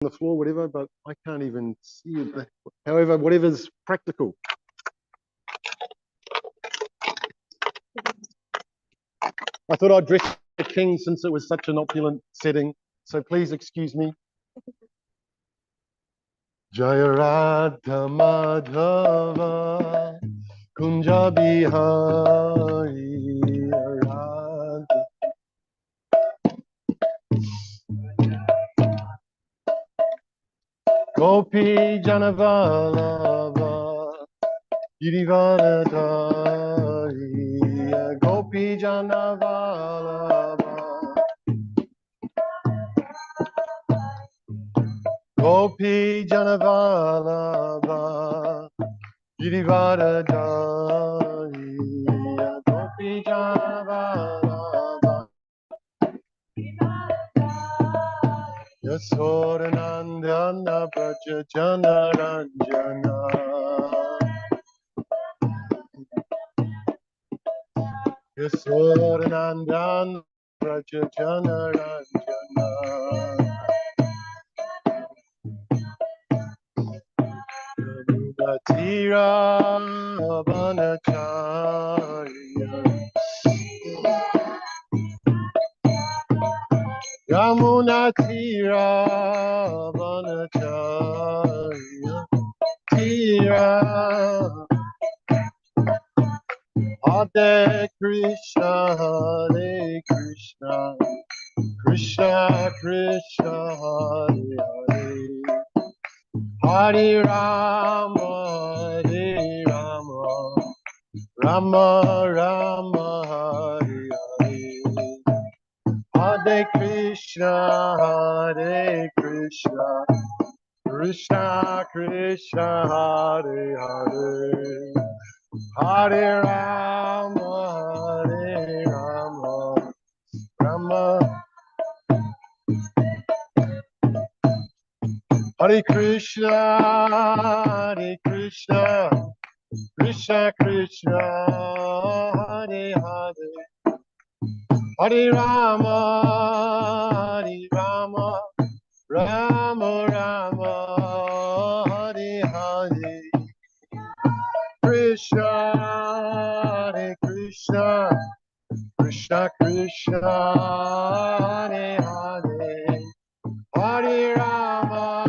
the floor, whatever, but I can't even see it. However, whatever's practical. I thought I'd dress the king since it was such an opulent setting, so please excuse me. Jaya Radha Madhava Kunja Bihari Radha Gopi Janavalava Girivaradari Gopi Janavalava Gopi Janavalava Girivaradari Gopi Janavalava Yasodanandana Braja Janaranjana Yasodanandana Braja Janaranjana Tira Vanacharya Yamuna Tira Vanacharya Tira Hare Krishna Hare Krishna Krishna Krishna Hare Hare Hare Rama Hare Rama Rama Rama Hare Hare Hare Krishna Hare Krishna Krishna Krishna Hare Hare Hare Rama Hare Rama Rama Hare Krishna Krishna Krishna Hare Hare Hare Rama Rama Rama Hare Hare Krishna Hare Krishna Krishna Krishna Hare Hare Hare Rama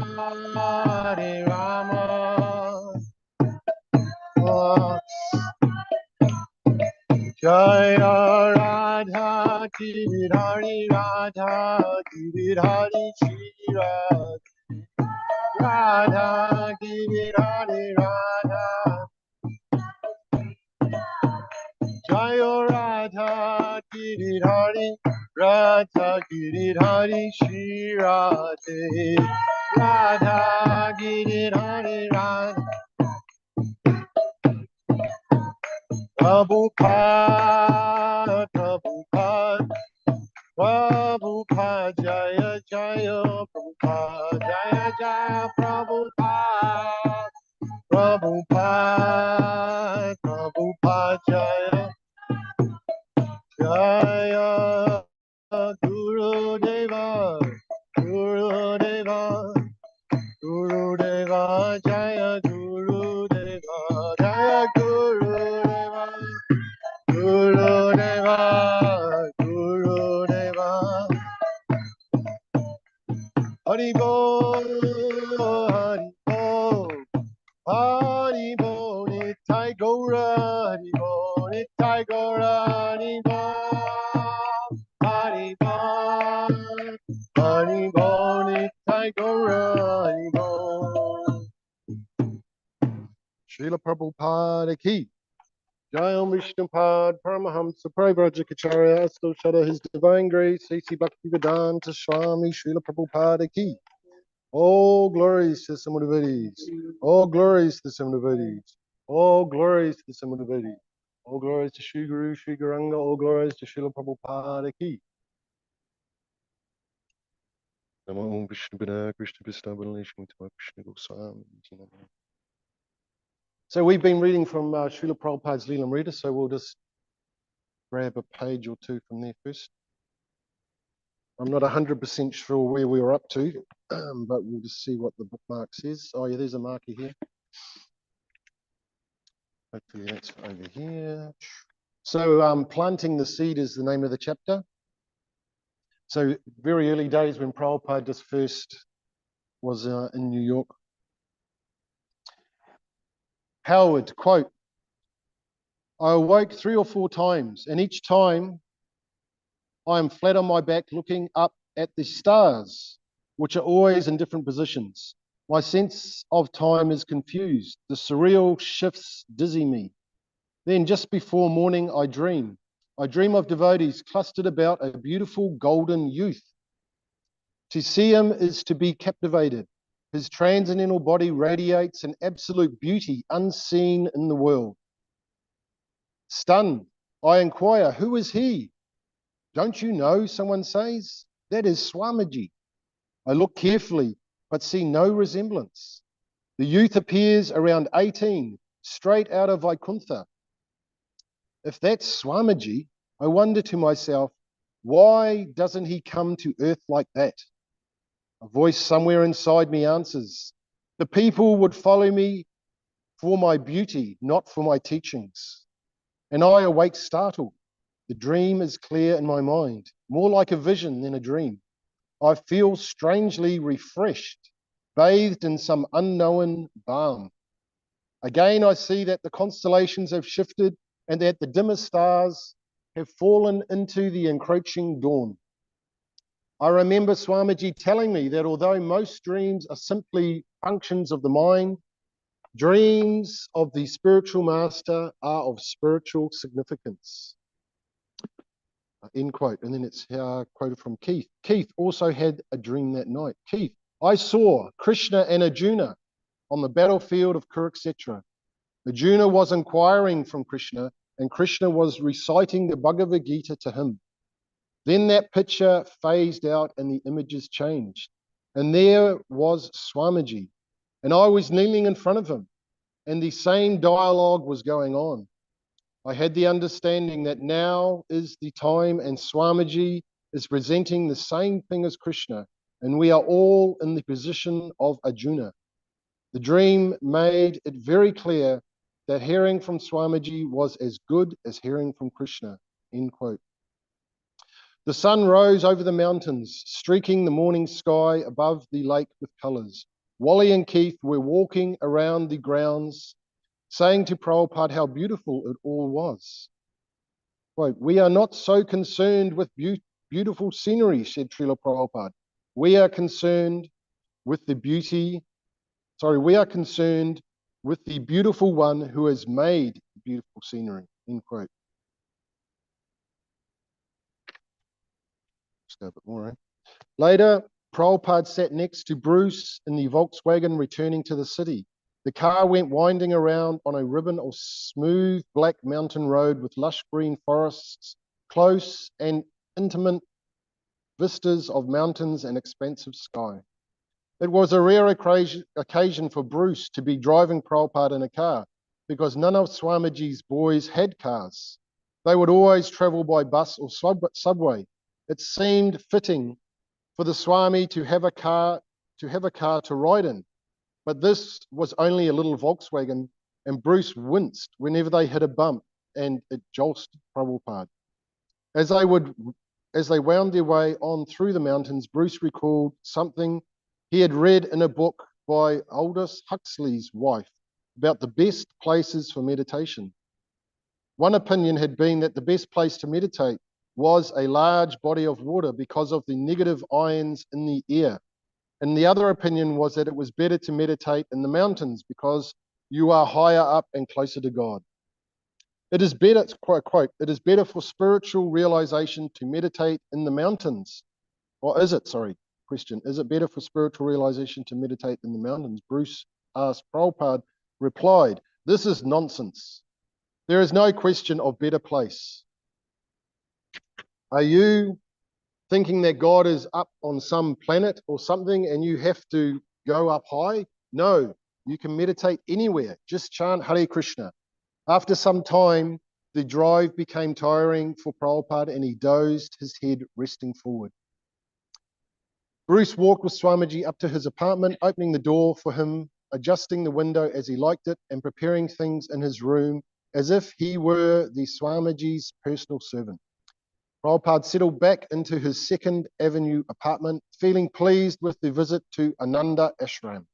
Jaya Radha Giridhari Radha Giridhari Shri Radha Giridhari Radha Jaya Radha Giridhari Radha Giridhari Shri Radha Giridhari Radha Prabhupada, Prabhupada, Jaya Jaya Prabhupada, Jaya Jaya Prabhupada, Prabhupada, Jaya Jaya Guru Deva, Jaya Guru Deva, Jaya Guru Hari Bol, Hari Bol, Nitai Gora, Hari Bol, Nitai Gora, Hari Bol, Hari Bol, Nitai Gora, Hari Bol. Srila Prabhupada ki. Jayam Vishnupad Paramahamsa Parivrajacharya Asto Shada His Divine Grace A.C. Bhaktivedanta Swami Srila Prabhupada ki. All glories to the Samadhivedis. All glories to the Samadhivedis. All glories to the Samadhivedis. All glories to Sri Guru, Sri Garanga. All glories to Srila Prabhupada ki. Namo Vishnu Bina Krishna Vishnu Krishna Goswami. So we've been reading from Srila Prabhupada's Leelamrita, so we'll just grab a page or two from there first. I'm not 100% sure where we were up to, but we'll just see what the bookmark says. Oh yeah, there's a marker here. Hopefully that's over here. So planting the seed is the name of the chapter. So very early days when Prabhupada just first was in New York. Howard, quote, I awoke 3 or 4 times, and each time I am flat on my back looking up at the stars, which are always in different positions. My sense of time is confused. The surreal shifts dizzy me. Then just before morning, I dream. I dream of devotees clustered about a beautiful golden youth. To see him is to be captivated. His transcendental body radiates an absolute beauty unseen in the world. Stunned, I inquire, who is he? Don't you know, someone says? That is Swamiji. I look carefully, but see no resemblance. The youth appears around 18, straight out of Vaikuntha. If that's Swamiji, I wonder to myself, why doesn't he come to earth like that? A voice somewhere inside me answers, the people would follow me for my beauty, not for my teachings. And I awake startled. The dream is clear in my mind, more like a vision than a dream. I feel strangely refreshed, bathed in some unknown balm. Again, I see that the constellations have shifted and that the dimmer stars have fallen into the encroaching dawn. I remember Swamiji telling me that although most dreams are simply functions of the mind, dreams of the spiritual master are of spiritual significance. End quote. And then it's quoted from Keith. Keith also had a dream that night. Keith, I saw Krishna and Arjuna on the battlefield of Kurukshetra. Arjuna was inquiring from Krishna, and Krishna was reciting the Bhagavad Gita to him. Then that picture phased out and the images changed. And there was Swamiji, and I was kneeling in front of him, and the same dialogue was going on. I had the understanding that now is the time, and Swamiji is presenting the same thing as Krishna, and we are all in the position of Arjuna. The dream made it very clear that hearing from Swamiji was as good as hearing from Krishna. End quote. The sun rose over the mountains, streaking the morning sky above the lake with colours. Wally and Keith were walking around the grounds, saying to Prabhupada how beautiful it all was. Quote, we are not so concerned with beautiful scenery, said Srila Prabhupada. We are concerned with the beautiful one who has made beautiful scenery, end quote. Let's go a bit more, eh? Later, Prabhupada sat next to Bruce in the Volkswagen returning to the city. The car went winding around on a ribbon of smooth black mountain road with lush green forests, close and intimate vistas of mountains and expansive sky. It was a rare occasion for Bruce to be driving Prabhupada in a car because none of Swamiji's boys had cars. They would always travel by bus or subway. It seemed fitting for the Swami to have a car to ride in. But this was only a little Volkswagen, and Bruce winced whenever they hit a bump, and it jolted Prabhupada. As they wound their way on through the mountains, Bruce recalled something he had read in a book by Aldous Huxley's wife about the best places for meditation. One opinion had been that the best place to meditate was a large body of water because of the negative ions in the air. And the other opinion was that it was better to meditate in the mountains because you are higher up and closer to God. It is better, quote, it is better for spiritual realization to meditate in the mountains. Or is it, question, is it better for spiritual realization to meditate in the mountains? Bruce asked. Prabhupada replied, this is nonsense. There is no question of better place. Are you thinking that God is up on some planet or something and you have to go up high? No, you can meditate anywhere. Just chant Hare Krishna. After some time, the drive became tiring for Prabhupada and he dozed, his head resting forward. Bruce walked with Swamiji up to his apartment, opening the door for him, adjusting the window as he liked it, and preparing things in his room as if he were the Swamiji's personal servant. Prabhupada settled back into his Second Avenue apartment, feeling pleased with the visit to Ananda Ashram.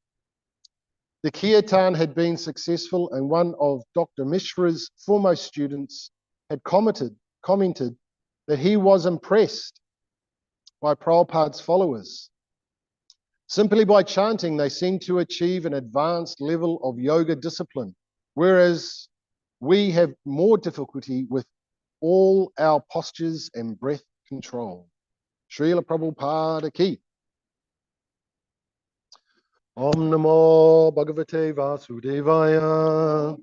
The kirtan had been successful, and one of Dr. Mishra's foremost students had commented that he was impressed by Prabhupada's followers. Simply by chanting, they seemed to achieve an advanced level of yoga discipline, whereas we have more difficulty with all our postures and breath control. Srila Prabhupada ki. Om Namo Bhagavate Vasudevaya.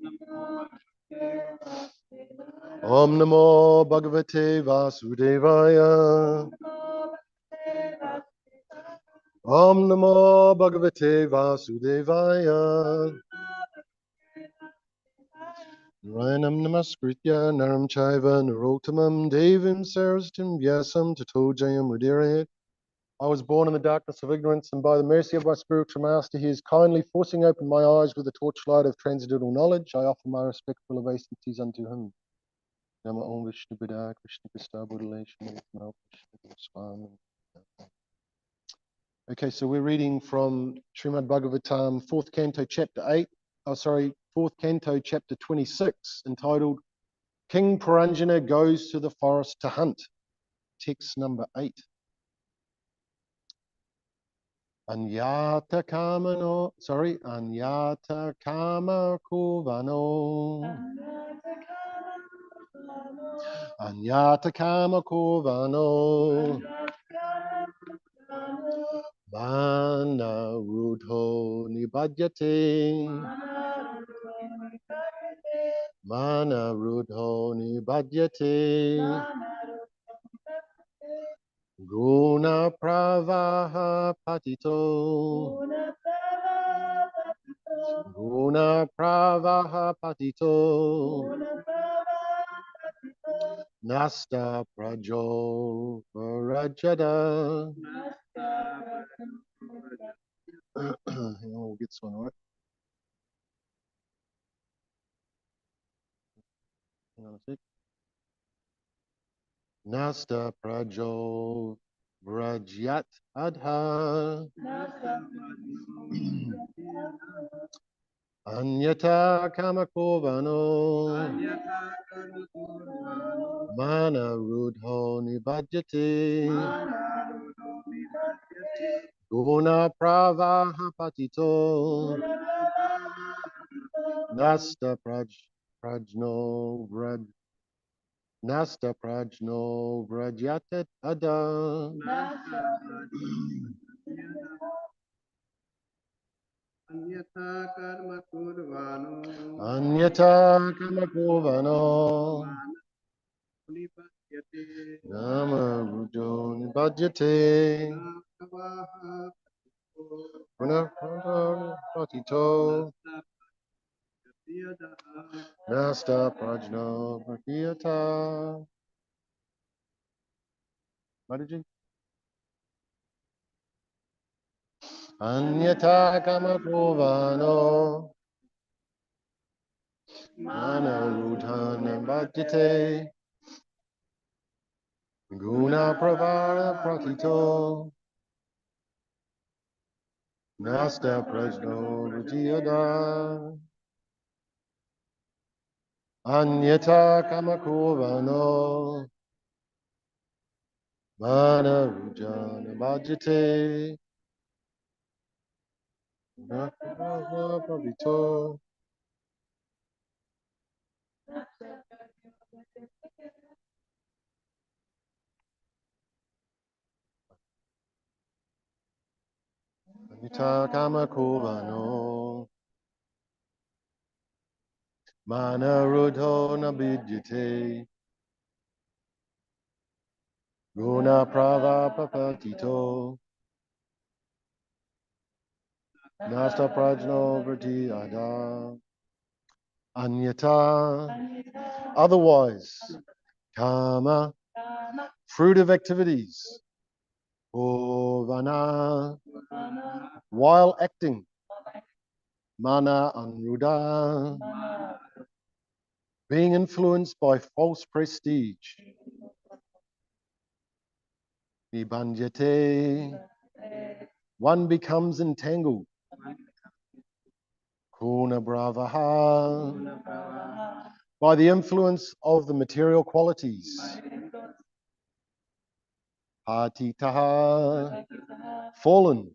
Om Namo Bhagavate Vasudevaya. Om Namo Bhagavate Vasudevaya. Narayanam Namaskritya Naram Chaiva Narottamam Devim Saraswatim Vyasam Tato Jayam Udirayat. I was born in the darkness of ignorance, and by the mercy of my spiritual master, he is kindly forcing open my eyes with the torchlight of transcendental knowledge. I offer my respectful obeisances unto him. Nama Om Vishnu Pada Krishna Krista Buddhalesham Swami. Okay, so we're reading from Srimad Bhagavatam, 4th canto, chapter 4th canto, chapter 26, entitled King Puranjana Goes to the Forest to Hunt. Text number 8. Anyata kama kuvano. Anyata kama kuvano. Mana rudho nibhadyate. Mana rudho nibhadyate. Guna pravaha patito. Guna pravaha patito. Nasta prajo varajada. Hang on, we'll get this one right. Hang on a sec. Nasta prajo vrajyat adha. Anyata kamakovano. Mana rudho nibhadyate. Guna pravaha patito. Nasta prajno vraj. Nasta prajno vrajyatat ada. Anyata karma kurvano. Anyata kamakovano. Nipatyate. Nama rudho nibhadyate. Guna pravaha patito. Nasta prajno vrajyata. Mataji? Anyata kamakovano. Mana rudhana bhajate. Guna pravara prakito. Nasta prajno vrajyata. Anyata kamakovano. Mana rudhana bhajate. Guna pravara prakito. Anyata kamakovano. Mana rudhana bhajate. Guna pravapapatito. Nasta prajno vrti ada. Anyata. Otherwise. Kama. Fruit of activities. Purvana, while acting. Mana Anruddha, being influenced by false prestige. Nibandhyate, one becomes entangled. Kuna Bravaha, by the influence of the material qualities. Patitaha, fallen.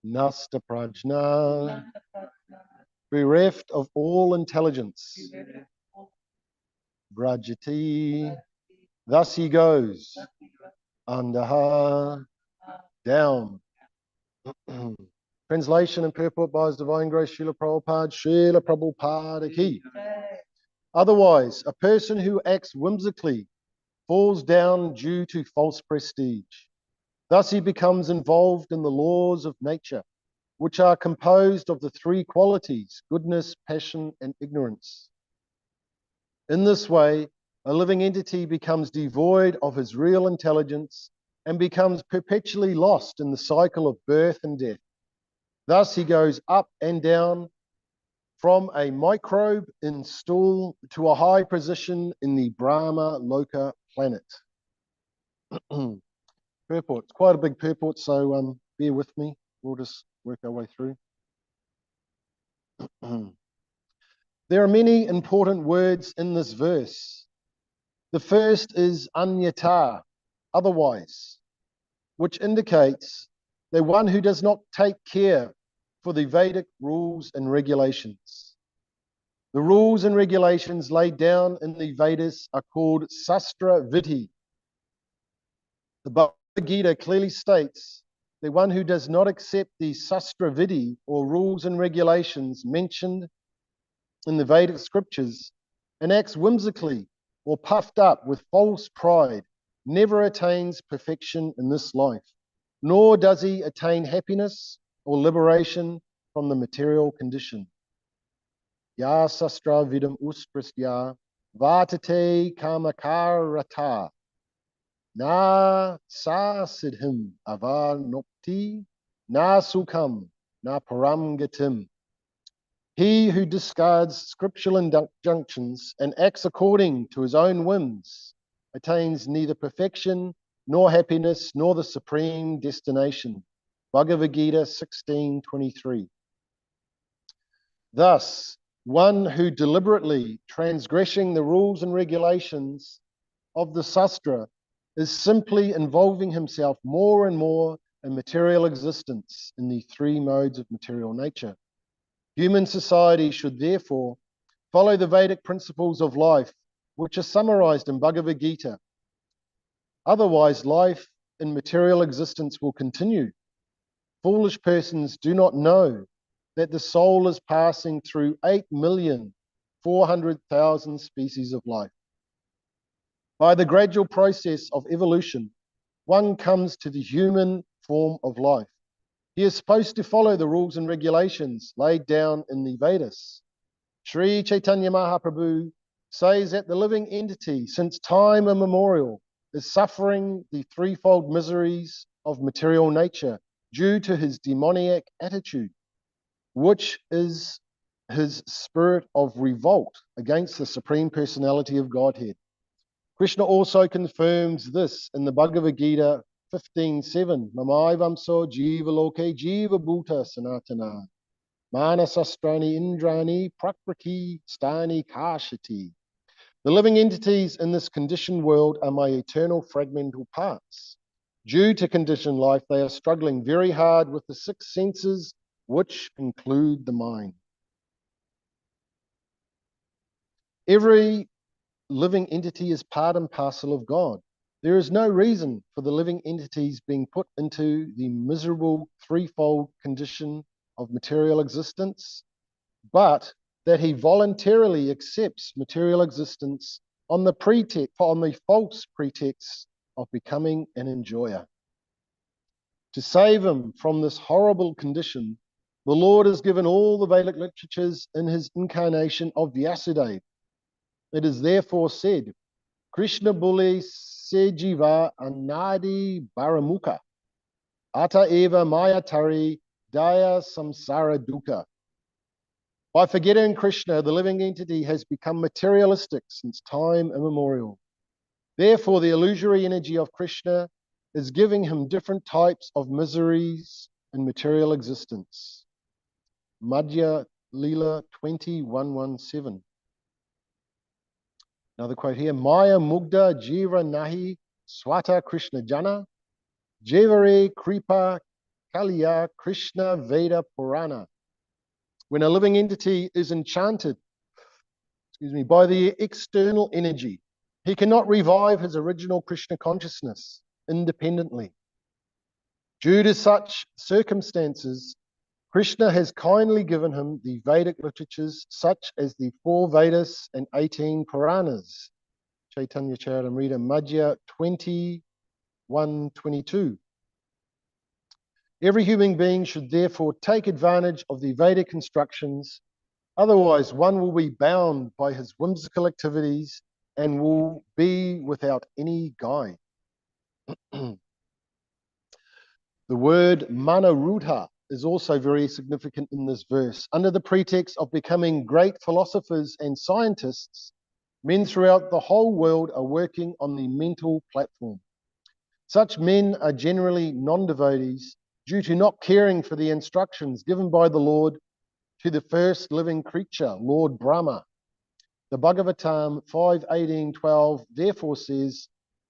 Nasta Prajna, bereft of all intelligence. Brajati, thus he goes. Andaha, down. Translation and purport by His Divine Grace Srila Prabhupada, Srila Prabhupada Ki. Otherwise, a person who acts whimsically falls down due to false prestige. Thus he becomes involved in the laws of nature, which are composed of the three qualities, goodness, passion, and ignorance. In this way, a living entity becomes devoid of his real intelligence and becomes perpetually lost in the cycle of birth and death. Thus he goes up and down from a microbe in stool to a high position in the Brahma Loka planet. Purport. It's quite a big purport, so bear with me. We'll just work our way through. There are many important words in this verse. The first is anyata, otherwise, which indicates the one who does not take care for the Vedic rules and regulations. The rules and regulations laid down in the Vedas are called Sastra Vidhi. The Bhagavad Gita clearly states the one who does not accept the Sastra Vidhi or rules and regulations mentioned in the Vedic scriptures and acts whimsically or puffed up with false pride never attains perfection in this life, nor does he attain happiness or liberation from the material condition. Ya sastra vidam uspristya vatate kamakarata na sa siddhim avanopti na sukham na param gatim. He who discards scriptural injunctions and acts according to his own whims attains neither perfection nor happiness nor the supreme destination. Bhagavad Gita 16:23. Thus, one who deliberately transgressing the rules and regulations of the Sastra is simply involving himself more and more in material existence in the three modes of material nature. Human society should therefore follow the Vedic principles of life, which are summarized in Bhagavad Gita. Otherwise, life in material existence will continue. Foolish persons do not know that the soul is passing through 8,400,000 species of life. By the gradual process of evolution, one comes to the human form of life. He is supposed to follow the rules and regulations laid down in the Vedas. Sri Chaitanya Mahaprabhu says that the living entity, since time immemorial, is suffering the threefold miseries of material nature due to his demoniac attitude, which is his spirit of revolt against the Supreme Personality of Godhead. Krishna also confirms this in the Bhagavad Gita 15:7. Mamaivamso jiva loke jiva bhuta sanatana. Manasastrani indrani prakriti stani kashati. The living entities in this conditioned world are my eternal fragmental parts. Due to conditioned life, they are struggling very hard with the six senses, which include the mind. Every living entity is part and parcel of God. There is no reason for the living entities being put into the miserable threefold condition of material existence, but that he voluntarily accepts material existence on the false pretext of becoming an enjoyer. To save him from this horrible condition, the Lord has given all the Vedic literatures in his incarnation of Vyasadeva. It is therefore said, Krishna Bole Se Jiva Anadi Baramukha. Ata eva mayatari daya samsara dukkha. By forgetting Krishna, the living entity has become materialistic since time immemorial. Therefore, the illusory energy of Krishna is giving him different types of miseries in material existence. Madhya Lila 21:17. Another quote here, Maya Mugda Jiva Nahi Swata Krishna Jana, Jevare Kripa Kaliya Krishna Veda Purana. When a living entity is enchanted, by the external energy, he cannot revive his original Krishna consciousness independently. Due to such circumstances, Krishna has kindly given him the Vedic literatures such as the 4 Vedas and 18 Puranas. Chaitanya Charitamrita Madhya 21:22. Every human being should therefore take advantage of the Vedic instructions, otherwise one will be bound by his whimsical activities and will be without any guide. The word manarudha is also very significant in this verse. Under the pretext of becoming great philosophers and scientists, men throughout the whole world are working on the mental platform. Such men are generally non-devotees due to not caring for the instructions given by the Lord to the first living creature, Lord Brahma. The Bhagavatam 5:18-12 therefore says,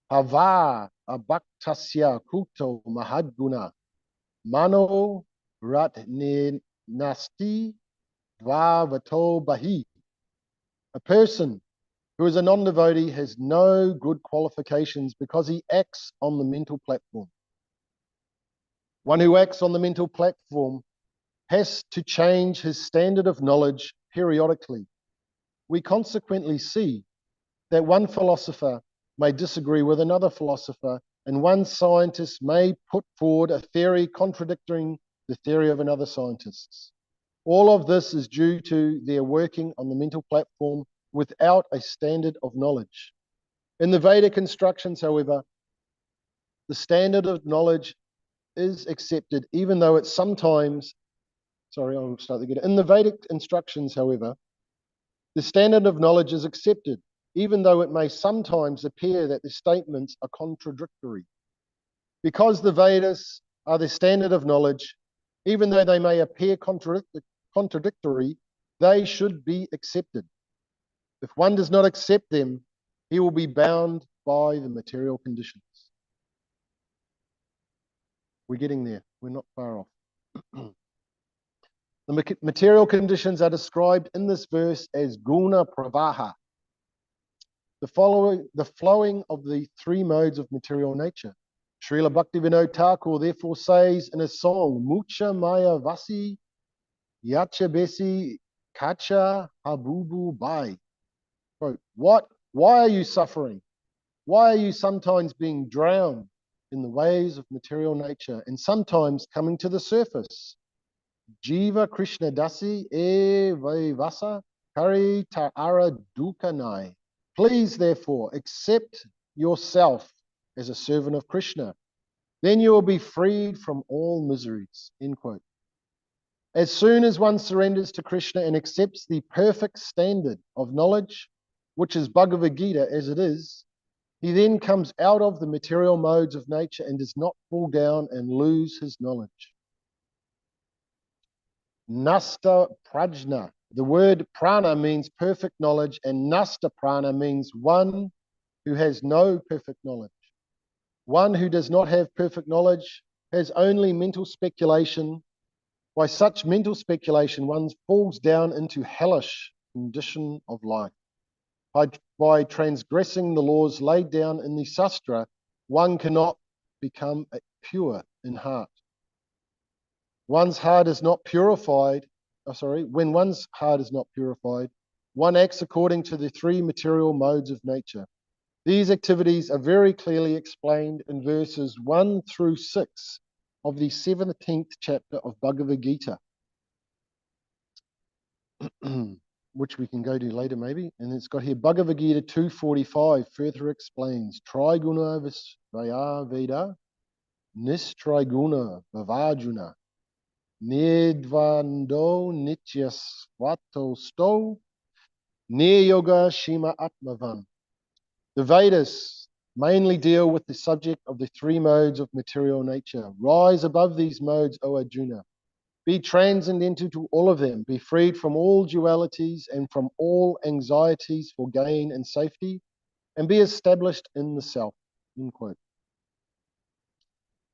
Hava abhaktasya kuto mahadguna mano ratne nasti dvavato bahi. A person who is a non-devotee has no good qualifications because he acts on the mental platform. One who acts on the mental platform has to change his standard of knowledge periodically. We consequently see that one philosopher may disagree with another philosopher, and one scientist may put forward a theory contradicting the theory of another scientist. All of this is due to their working on the mental platform without a standard of knowledge. In the Vedic instructions, however, the standard of knowledge is accepted, even though it sometimes, I'll start again. In the Vedic instructions, however, the standard of knowledge is accepted, even though it may sometimes appear that the statements are contradictory. Because the Vedas are the standard of knowledge, even though they may appear contradictory, they should be accepted. If one does not accept them, he will be bound by the material conditions. We're getting there. We're not far off. The material conditions are described in this verse as guna pravaha, the flowing of the 3 modes of material nature. Srila Bhaktivinoda Thakur therefore says in a song, Mucha Maya Vasi Yacha Besi Kacha Habubu Bai. Quote, why are you suffering? Why are you sometimes being drowned in the waves of material nature and sometimes coming to the surface? Jiva Krishna Dasi E Vaivasa Kari Ta'ara Dukanai. Please, therefore, accept yourself as a servant of Krishna. Then you will be freed from all miseries. End quote. As soon as one surrenders to Krishna and accepts the perfect standard of knowledge, which is Bhagavad Gita as it is, he then comes out of the material modes of nature and does not fall down and lose his knowledge. Nasta prajna. The word prana means perfect knowledge, and nasta prana means one who has no perfect knowledge. One who does not have perfect knowledge has only mental speculation. By such mental speculation, one falls down into hellish condition of life. By transgressing the laws laid down in the Sastra, one cannot become pure in heart. One's heart is not purified. When one's heart is not purified, one acts according to the 3 material modes of nature. These activities are very clearly explained in verses 1-6 of the 17th chapter of Bhagavad Gita, which we can go to later maybe. And it's got here, Bhagavad Gita 2:45 further explains, Triguna Visvaya Veda, Nistriguna Vavajuna Nidvando Nityasvato Sto Yoga Shima Atmavan. The Vedas mainly deal with the subject of the three modes of material nature. Rise above these modes, O Arjuna. Be transcendental to all of them. Be freed from all dualities and from all anxieties for gain and safety, and be established in the self. End quote.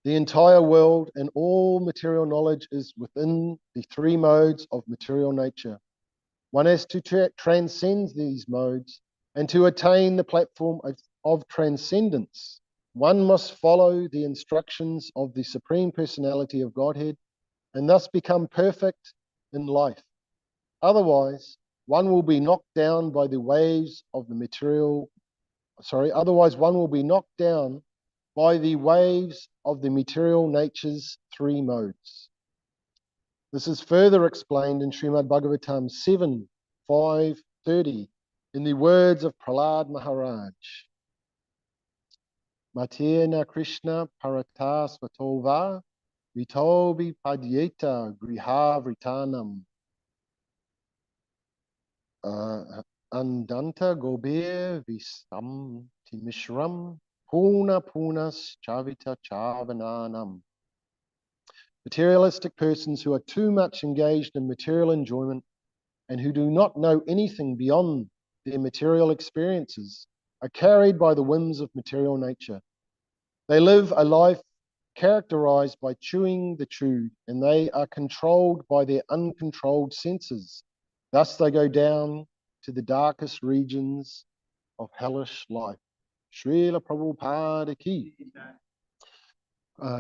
The entire world and all material knowledge is within the three modes of material nature. One has to transcend these modes, and to attain the platform of transcendence, one must follow the instructions of the Supreme Personality of Godhead and thus become perfect in life. Otherwise, one will be knocked down by the waves of the material nature's three modes. This is further explained in Srimad Bhagavatam 7:5-30 in the words of Prahlad Maharaj. Matena Krishna Parata Svatova Vitobi Padyeta Griha Vritanam Andanta Gobir Vistam Timishram Puna Punas Chavita Chavananam. Materialistic persons who are too much engaged in material enjoyment and who do not know anything beyond their material experiences are carried by the whims of material nature. They live a life characterized by chewing the chewed, and they are controlled by their uncontrolled senses. Thus they go down to the darkest regions of hellish life. Srila Prabhupada Ki.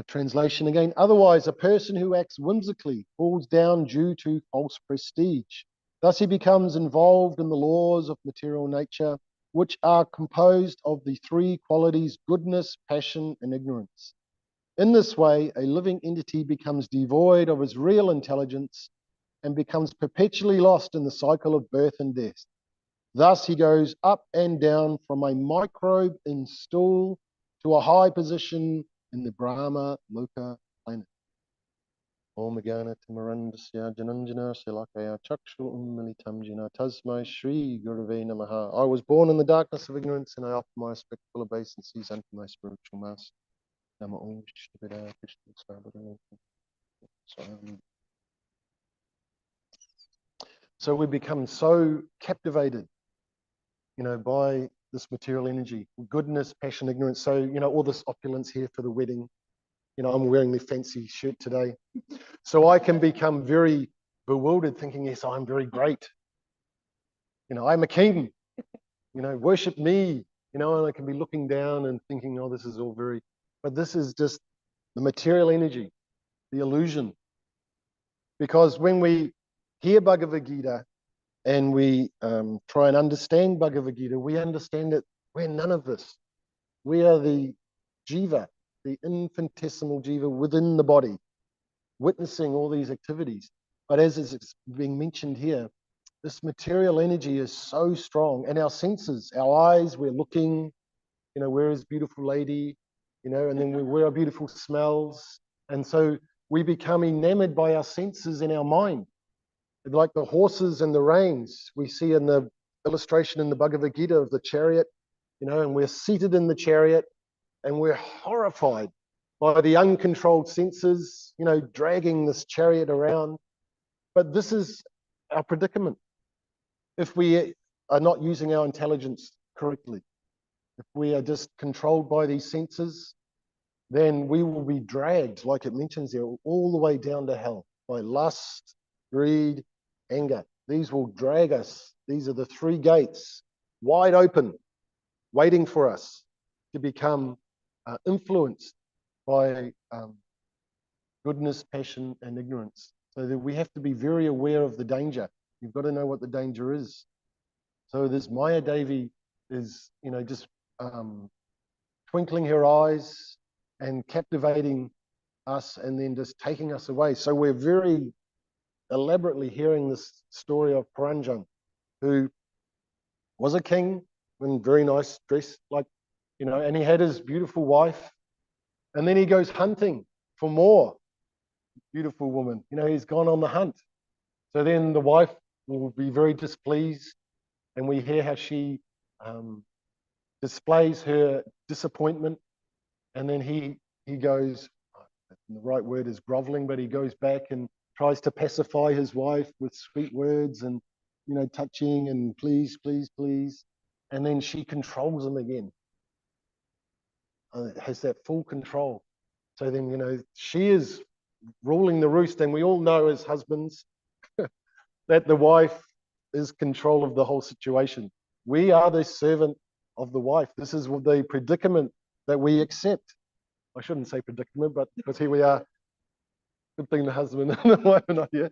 Translation again. Otherwise, a person who acts whimsically falls down due to false prestige. Thus he becomes involved in the laws of material nature, which are composed of the three qualities: goodness, passion, and ignorance. In this way, a living entity becomes devoid of his real intelligence and becomes perpetually lost in the cycle of birth and death. Thus he goes up and down from a microbe in stool to a high position in the Brahma Loka planet. Om Gana Tamarandasya Jananjana Silakaya Chakshul Ummilitam Jina Tasmai Shri Gurave Namaha. I was born in the darkness of ignorance, and I offer my respectful obeisances unto my spiritual master. Nama Om Shivaya Krishna Sarvadana. So we become so captivated, by this material energy, goodness, passion, ignorance. So, all this opulence here for the wedding. I'm wearing the fancy shirt today. So I can become very bewildered thinking, yes, I'm very great. I'm a king, worship me, and I can be looking down and thinking, oh, this is all but this is just the material energy, the illusion. Because when we hear Bhagavad Gita and we try and understand Bhagavad Gita, we understand that we're none of this. We are the jiva, the infinitesimal jiva within the body, witnessing all these activities. But as is being mentioned here, this material energy is so strong, and our senses, our eyes, we're looking, where is beautiful lady, and then where are beautiful smells. And so we become enamored by our senses and our mind. Like the horses and the reins we see in the illustration in the Bhagavad Gita of the chariot, and we're seated in the chariot and we're horrified by the uncontrolled senses, dragging this chariot around. But this is our predicament. If we are not using our intelligence correctly, if we are just controlled by these senses, then we will be dragged, like it mentions there, all the way down to hell by lust, greed, anger. These will drag us. These are the three gates, wide open, waiting for us to become influenced by goodness, passion, and ignorance. So that we have to be very aware of the danger. You've got to know what the danger is. So this Maya Devi is, just twinkling her eyes and captivating us and then just taking us away. So we're very elaborately hearing this story of Paranjan, who was a king in very nice dress, and he had his beautiful wife, And then he goes hunting for more beautiful women. He's gone on the hunt. So then the wife will be very displeased, and we hear how she displays her disappointment. And then he goes, the right word is groveling, but he goes back and tries to pacify his wife with sweet words and touching and please, please, please. And then she controls him again. Has that full control. So then she is ruling the roost, and we all know as husbands that the wife is control of the whole situation. We are the servant of the wife. This is the predicament that we accept. I shouldn't say predicament, but because here we are. Good thing the husband and the wife are not here.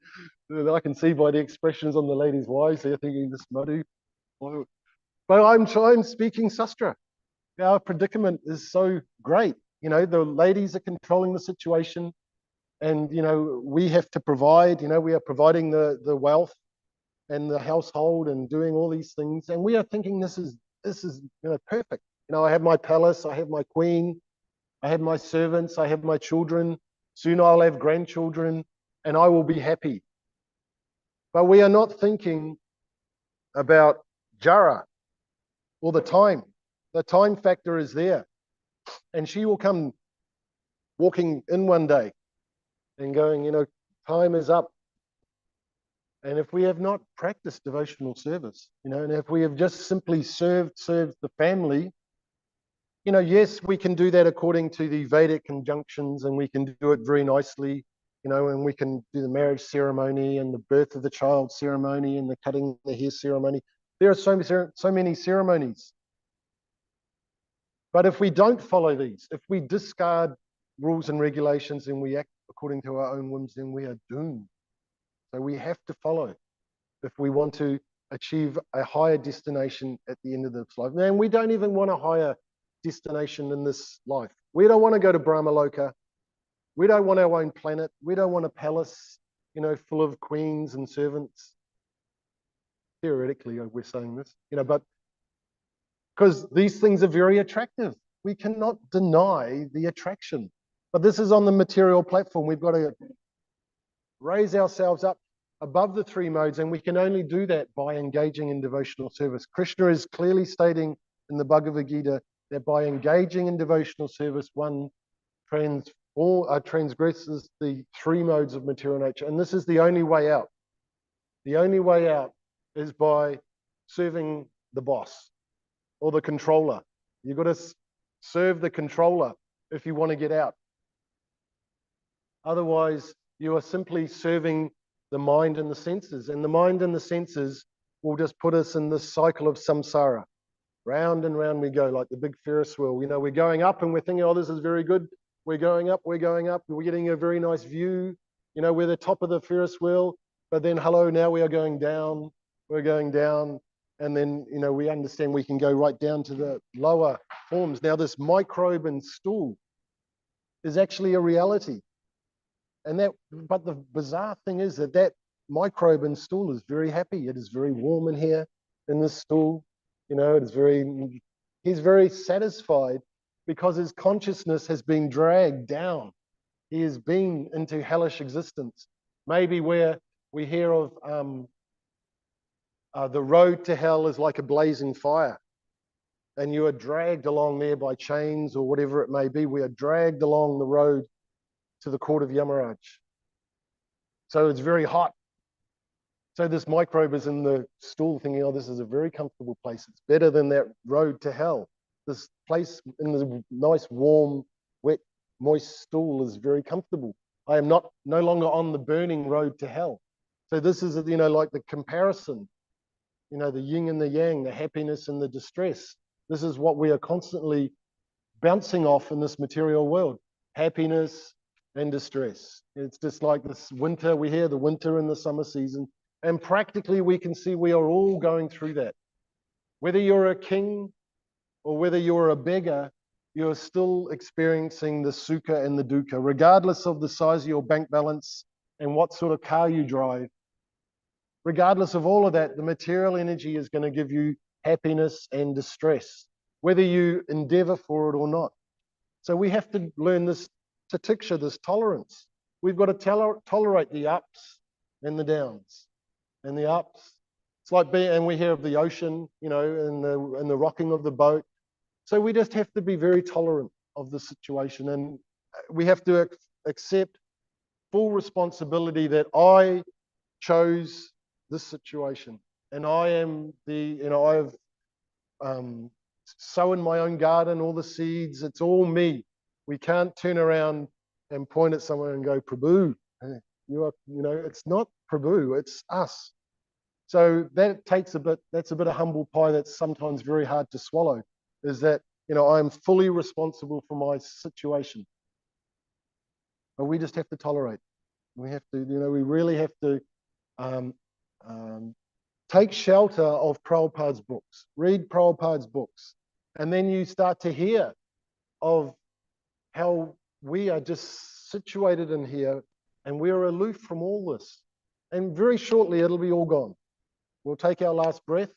I can see by the expressions on the ladies' wives, they're thinking this Madhu. But I'm speaking Sastra. Our predicament is so great. The ladies are controlling the situation, and we have to provide. We are providing the wealth and the household and doing all these things, and we are thinking this is perfect. I have my palace, I have my queen, I have my servants, I have my children. Soon I'll have grandchildren, and I will be happy. But we are not thinking about Jara or the time. The time factor is there, and she will come walking in one day and going, time is up. And if we have not practiced devotional service, and if we have just simply served the family, yes, we can do that according to the Vedic conjunctions, and we can do it very nicely, and we can do the marriage ceremony and the birth of the child ceremony and the cutting the hair ceremony. There are so many ceremonies. But if we don't follow these, if we discard rules and regulations and we act according to our own whims, then we are doomed. So we have to follow if we want to achieve a higher destination at the end of this life. And we don't even want a higher destination in this life. We don't want to go to Brahmaloka. We don't want our own planet. We don't want a palace, full of queens and servants. Theoretically, we're saying this, but because these things are very attractive. We cannot deny the attraction. But this is on the material platform. We've got to raise ourselves up above the three modes, and we can only do that by engaging in devotional service. Krishna is clearly stating in the Bhagavad Gita that by engaging in devotional service, one transgresses the three modes of material nature. And this is the only way out. The only way out is by serving the boss or the controller. You've got to serve the controller if you want to get out. Otherwise, you are simply serving the mind and the senses. And the mind and the senses will just put us in this cycle of samsara. Round and round we go, like the big Ferris wheel. We're going up and we're thinking, oh, this is very good. We're going up. We're getting a very nice view. We're the top of the Ferris wheel. But then, hello, now we are going down. We're going down. And then, we understand we can go right down to the lower forms. Now, this microbe and stool is actually a reality. But the bizarre thing is that microbe and stool is very happy. It is very warm in here, in this stool. He's very satisfied because his consciousness has been dragged down. He has been into hellish existence. Maybe where we hear of the road to hell is like a blazing fire, and you are dragged along there by chains or whatever it may be. We are dragged along the road to the court of Yamaraj. So it's very hot. So this microbe is in the stool thinking, oh, this is a very comfortable place. It's better than that road to hell. This place in the nice, warm, wet, moist stool is very comfortable. I am no longer on the burning road to hell. So this is, like the comparison, the yin and the yang, the happiness and the distress. This is what we are constantly bouncing off in this material world. Happiness and distress. It's just like this winter, we hear the winter and the summer season. And practically we can see we are all going through that. Whether you're a king or whether you're a beggar, you're still experiencing the sukha and the dukkha, regardless of the size of your bank balance and what sort of car you drive. Regardless of all of that, the material energy is going to give you happiness and distress, whether you endeavor for it or not. So we have to learn this tatiksha, this tolerance. We've got to tolerate the ups and the downs and the ups. It's like being, and we hear of the ocean, you know, and the rocking of the boat. So we just have to be very tolerant of the situation, and we have to accept full responsibility that I chose this situation, and I am I've sown my own garden, all the seeds. It's all me. We can't turn around and point at someone and go, Prabhu, it's not Prabhu, it's us. So that's a bit of humble pie that's sometimes very hard to swallow, is that, I'm fully responsible for my situation. But we just have to tolerate. We have to, we really have to um, um, take shelter of Prabhupada's books, read Prabhupada's books, and then you start to hear of how we are just situated in here and we're aloof from all this. And very shortly, it'll be all gone. We'll take our last breath,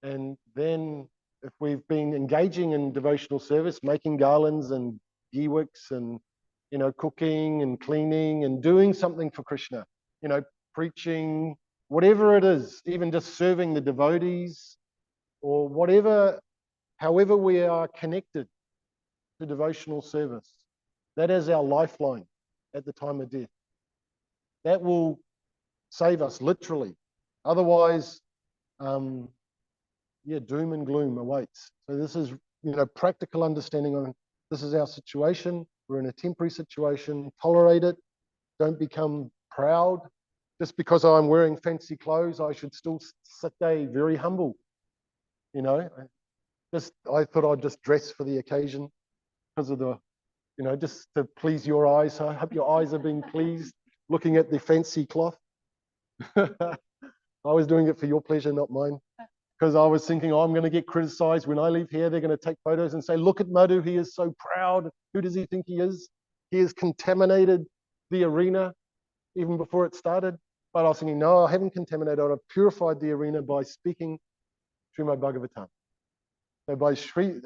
and then if we've been engaging in devotional service, making garlands and ghee wicks and, cooking and cleaning and doing something for Krishna, preaching, whatever it is, even just serving the devotees or whatever, however we are connected to devotional service, that is our lifeline at the time of death. That will save us literally. Otherwise, doom and gloom awaits. So this is, practical understanding on this is our situation. We're in a temporary situation. Tolerate it. Don't become proud. Just because I'm wearing fancy clothes, I should still stay very humble. I thought I'd just dress for the occasion because of the, just to please your eyes. So I hope your eyes are being pleased looking at the fancy cloth. I was doing it for your pleasure, not mine. Because I was thinking, I'm going to get criticized. When I leave here, they're going to take photos and say, look at Madhu, he is so proud. Who does he think he is? He has contaminated the arena even before it started. But I was thinking, no, I haven't contaminated. I've purified the arena by speaking Srimad Bhagavatam. So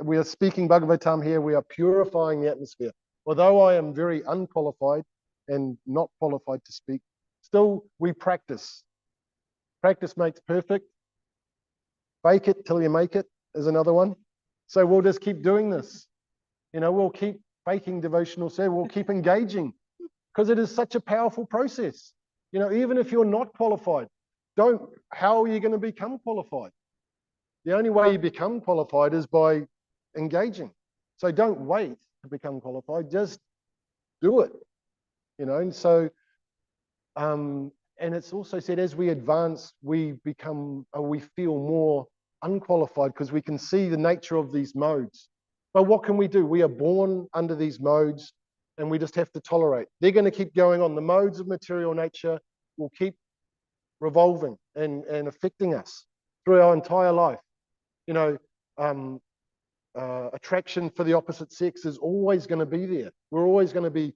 we are speaking Bhagavatam here, we are purifying the atmosphere. Although I am very unqualified and not qualified to speak, still we practice. Practice makes perfect. Fake it till you make it is another one. So we'll just keep doing this. We'll keep faking devotional service. We'll keep engaging because it is such a powerful process. Even if you're not qualified, how are you going to become qualified? The only way you become qualified is by engaging. So don't wait to become qualified. Just do it. And so, and it's also said as we advance, we feel more unqualified because we can see the nature of these modes. But what can we do? We are born under these modes and we just have to tolerate. They're going to keep going on. The modes of material nature will keep revolving and affecting us through our entire life. Attraction for the opposite sex is always going to be there. We're always going to be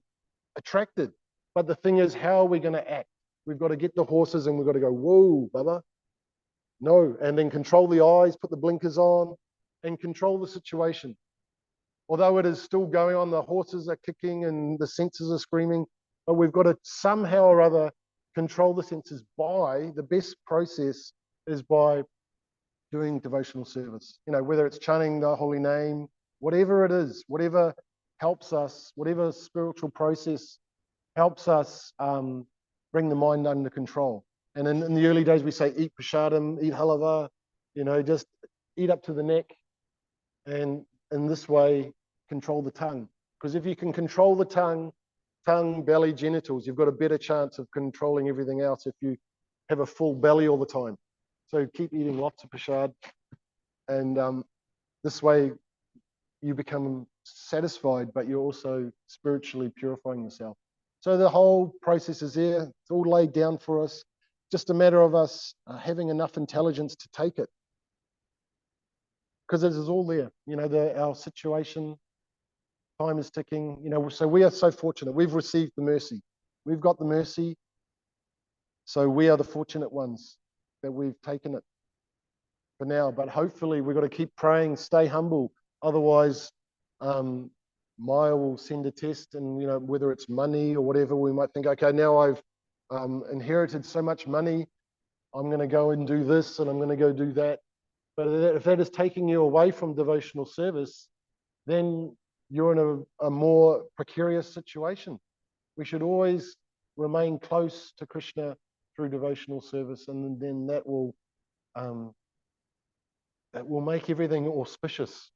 attracted. But the thing is, how are we going to act? We've got to get the horses and we've got to go, whoa, Baba. No, and then control the eyes, put the blinkers on, and control the situation. Although it is still going on, the horses are kicking and the senses are screaming, but we've got to somehow or other control the senses the best process is by doing devotional service. Whether it's chanting the holy name, whatever it is, whatever helps us, whatever spiritual process helps us bring the mind under control. And in the early days, we say, eat prasadam, eat halava, just eat up to the neck. And in this way, control the tongue. Because if you can control the tongue, belly, genitals, you've got a better chance of controlling everything else if you have a full belly all the time. So keep eating lots of prasad. And this way, you become satisfied, but you're also spiritually purifying yourself. So the whole process is there. It's all laid down for us. Just a matter of us having enough intelligence to take it. Because it is all there. Our situation, time is ticking. So we are so fortunate. We've received the mercy. We've got the mercy. So we are the fortunate ones that we've taken it for now. But hopefully we've got to keep praying, stay humble. Otherwise, Maya will send a test, and whether it's money or whatever, we might think, okay, now I've inherited so much money, I'm going to go and do this, and I'm going to go do that. But if that is taking you away from devotional service, then you're in a more precarious situation. We should always remain close to Krishna through devotional service, and then um, that will make everything auspicious.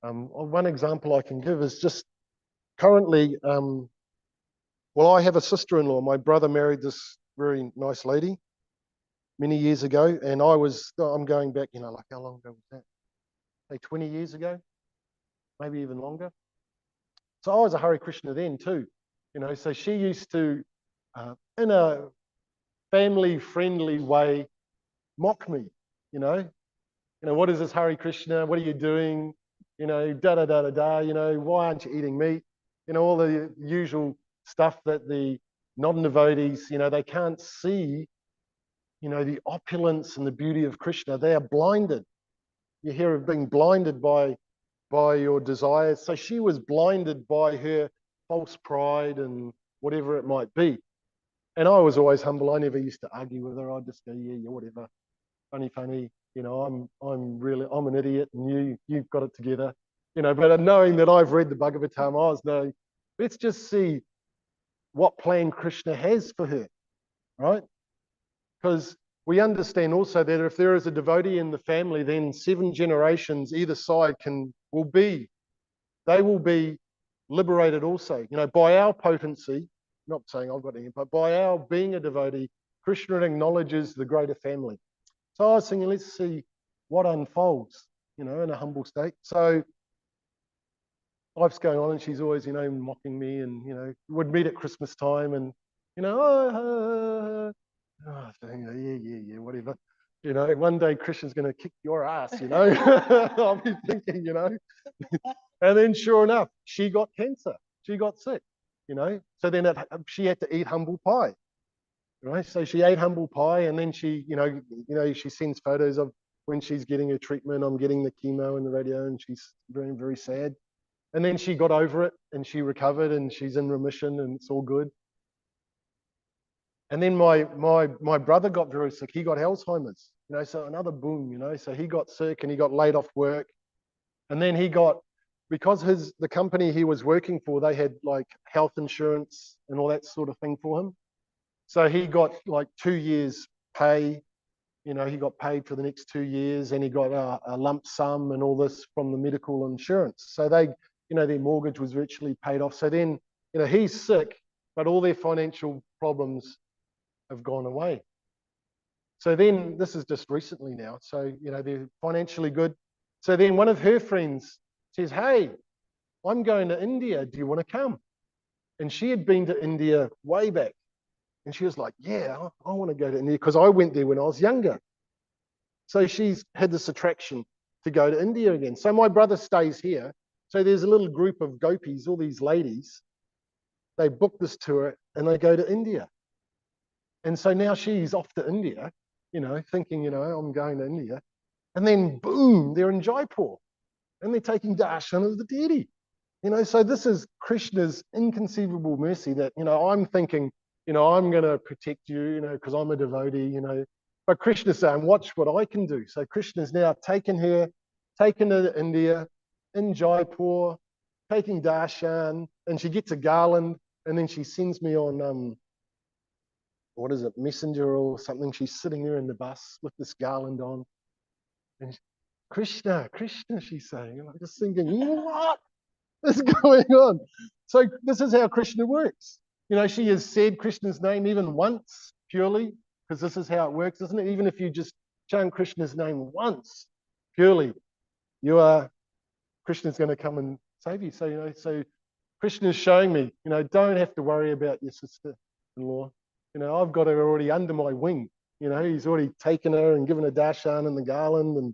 One example I can give is just currently, well, I have a sister-in-law. My brother married this very nice lady many years ago, and I'm going back, like how long ago was that? Say 20 years ago, maybe even longer. So I was a Hare Krishna then too, so she used to, in a family-friendly way, mock me, you know, what is this Hare Krishna? What are you doing? Da da da da da. Why aren't you eating meat? All the usual stuff that the non-devotees, they can't see, the opulence and the beauty of Krishna. They are blinded. You hear of being blinded by your desires. So she was blinded by her false pride and whatever it might be. And I was always humble. I never used to argue with her. I'd just go, yeah, whatever. Funny. I'm an idiot, and you've got it together. But knowing that I've read the Bhagavatam, I was knowing, let's just see what plan Krishna has for her, right? Because we understand also that if there is a devotee in the family, then 7 generations either side will be liberated also. By our potency, not saying I've got any, but by our being a devotee, Krishna acknowledges the greater family. So I was thinking, let's see what unfolds, in a humble state. So life's going on, and she's always, mocking me, and would meet at Christmas time, and yeah, whatever. One day Krishna's going to kick your ass, I'll be thinking, And then sure enough, she got cancer. She got sick, So then she had to eat humble pie, right? So she ate humble pie, and then she, she sends photos of when she's getting her treatment. I'm getting the chemo and the radio, and she's very, very sad. And then she got over it, and she recovered, and she's in remission, and it's all good. And then my brother got very sick. He got Alzheimer's, so another boom, So he got sick, and he got laid off work. And then because the company he was working for, they had like health insurance and all that sort of thing for him. So he got like 2 years pay, he got paid for the next 2 years, and he got a lump sum and all this from the medical insurance. So their mortgage was virtually paid off. So then, he's sick, but all their financial problems have gone away. So then, this is just recently now. So, they're financially good. So then one of her friends says, hey, I'm going to India. Do you want to come? And she had been to India way back. And she was like, yeah, I want to go to India because I went there when I was younger. So she's had this attraction to go to India again. So my brother stays here. So there's a little group of gopis, all these ladies. They book this tour and they go to India. And so now she's off to India, thinking, I'm going to India. And then boom, they're in Jaipur and they're taking darshan of the deity. So this is Krishna's inconceivable mercy that, I'm thinking, I'm going to protect you, because I'm a devotee, But Krishna's saying, watch what I can do. So Krishna's now taken her to India, in Jaipur, taking darshan, and she gets a garland, and then she sends me on, what is it, Messenger or something. She's sitting there in the bus with this garland on. And Krishna, she's saying. And I'm just thinking, what is going on? So this is how Krishna works. She has said Krishna's name even once, purely, because this is how it works, isn't it? Even if you just chant Krishna's name once, purely, Krishna's going to come and save you. So, so Krishna's showing me, don't have to worry about your sister-in-law. I've got her already under my wing. He's already taken her and given her darshan and the garland. And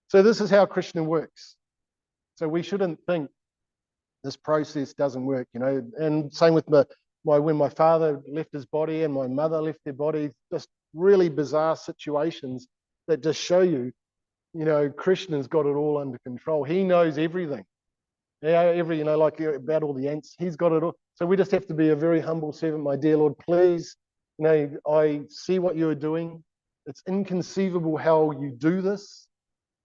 so this is how Krishna works. So we shouldn't think this process doesn't work, And same with when my father left his body and my mother left their body, just really bizarre situations that just show you, Krishna's got it all under control. He knows everything. Yeah, like about all the ants, he's got it all. So we just have to be a very humble servant, my dear Lord. Please, I see what you are doing. It's inconceivable how you do this,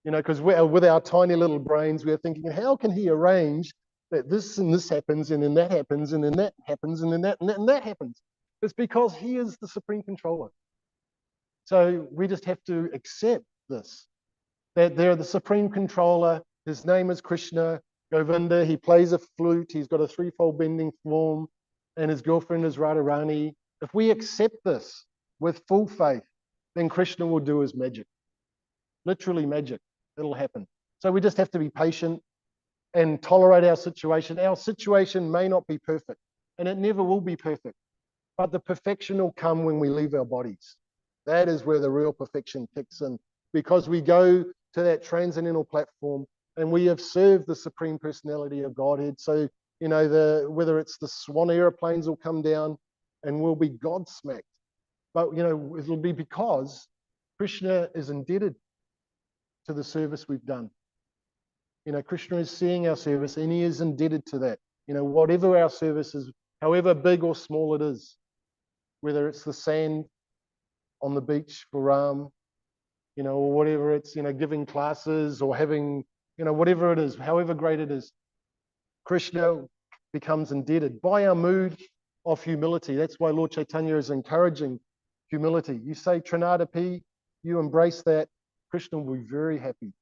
because with our tiny little brains, we're thinking, how can he arrange that this and this happens, and then that happens, and then that happens, and then that and that and that happens? It's because he is the supreme controller. So we just have to accept this, that they're the supreme controller. His name is Krishna Govinda. He plays a flute. He's got a threefold bending form, and his girlfriend is Radharani. If we accept this with full faith, then Krishna will do his magic, literally magic. It'll happen. So we just have to be patient and tolerate our situation. Our situation may not be perfect, and it never will be perfect, but the perfection will come when we leave our bodies. That is where the real perfection kicks in, because we go to that transcendental platform and we have served the Supreme Personality of Godhead. So, whether it's the Swan aeroplanes will come down and we'll be godsmacked. But, it'll be because Krishna is indebted to the service we've done. Krishna is seeing our service and he is indebted to that. Whatever our service is, however big or small it is, whether it's the sand on the beach for Ram, or whatever it's, giving classes or having, whatever it is, however great it is, Krishna becomes indebted by our mood of humility. That's why Lord Chaitanya is encouraging humility. You say Trinadapi, you embrace that, Krishna will be very happy.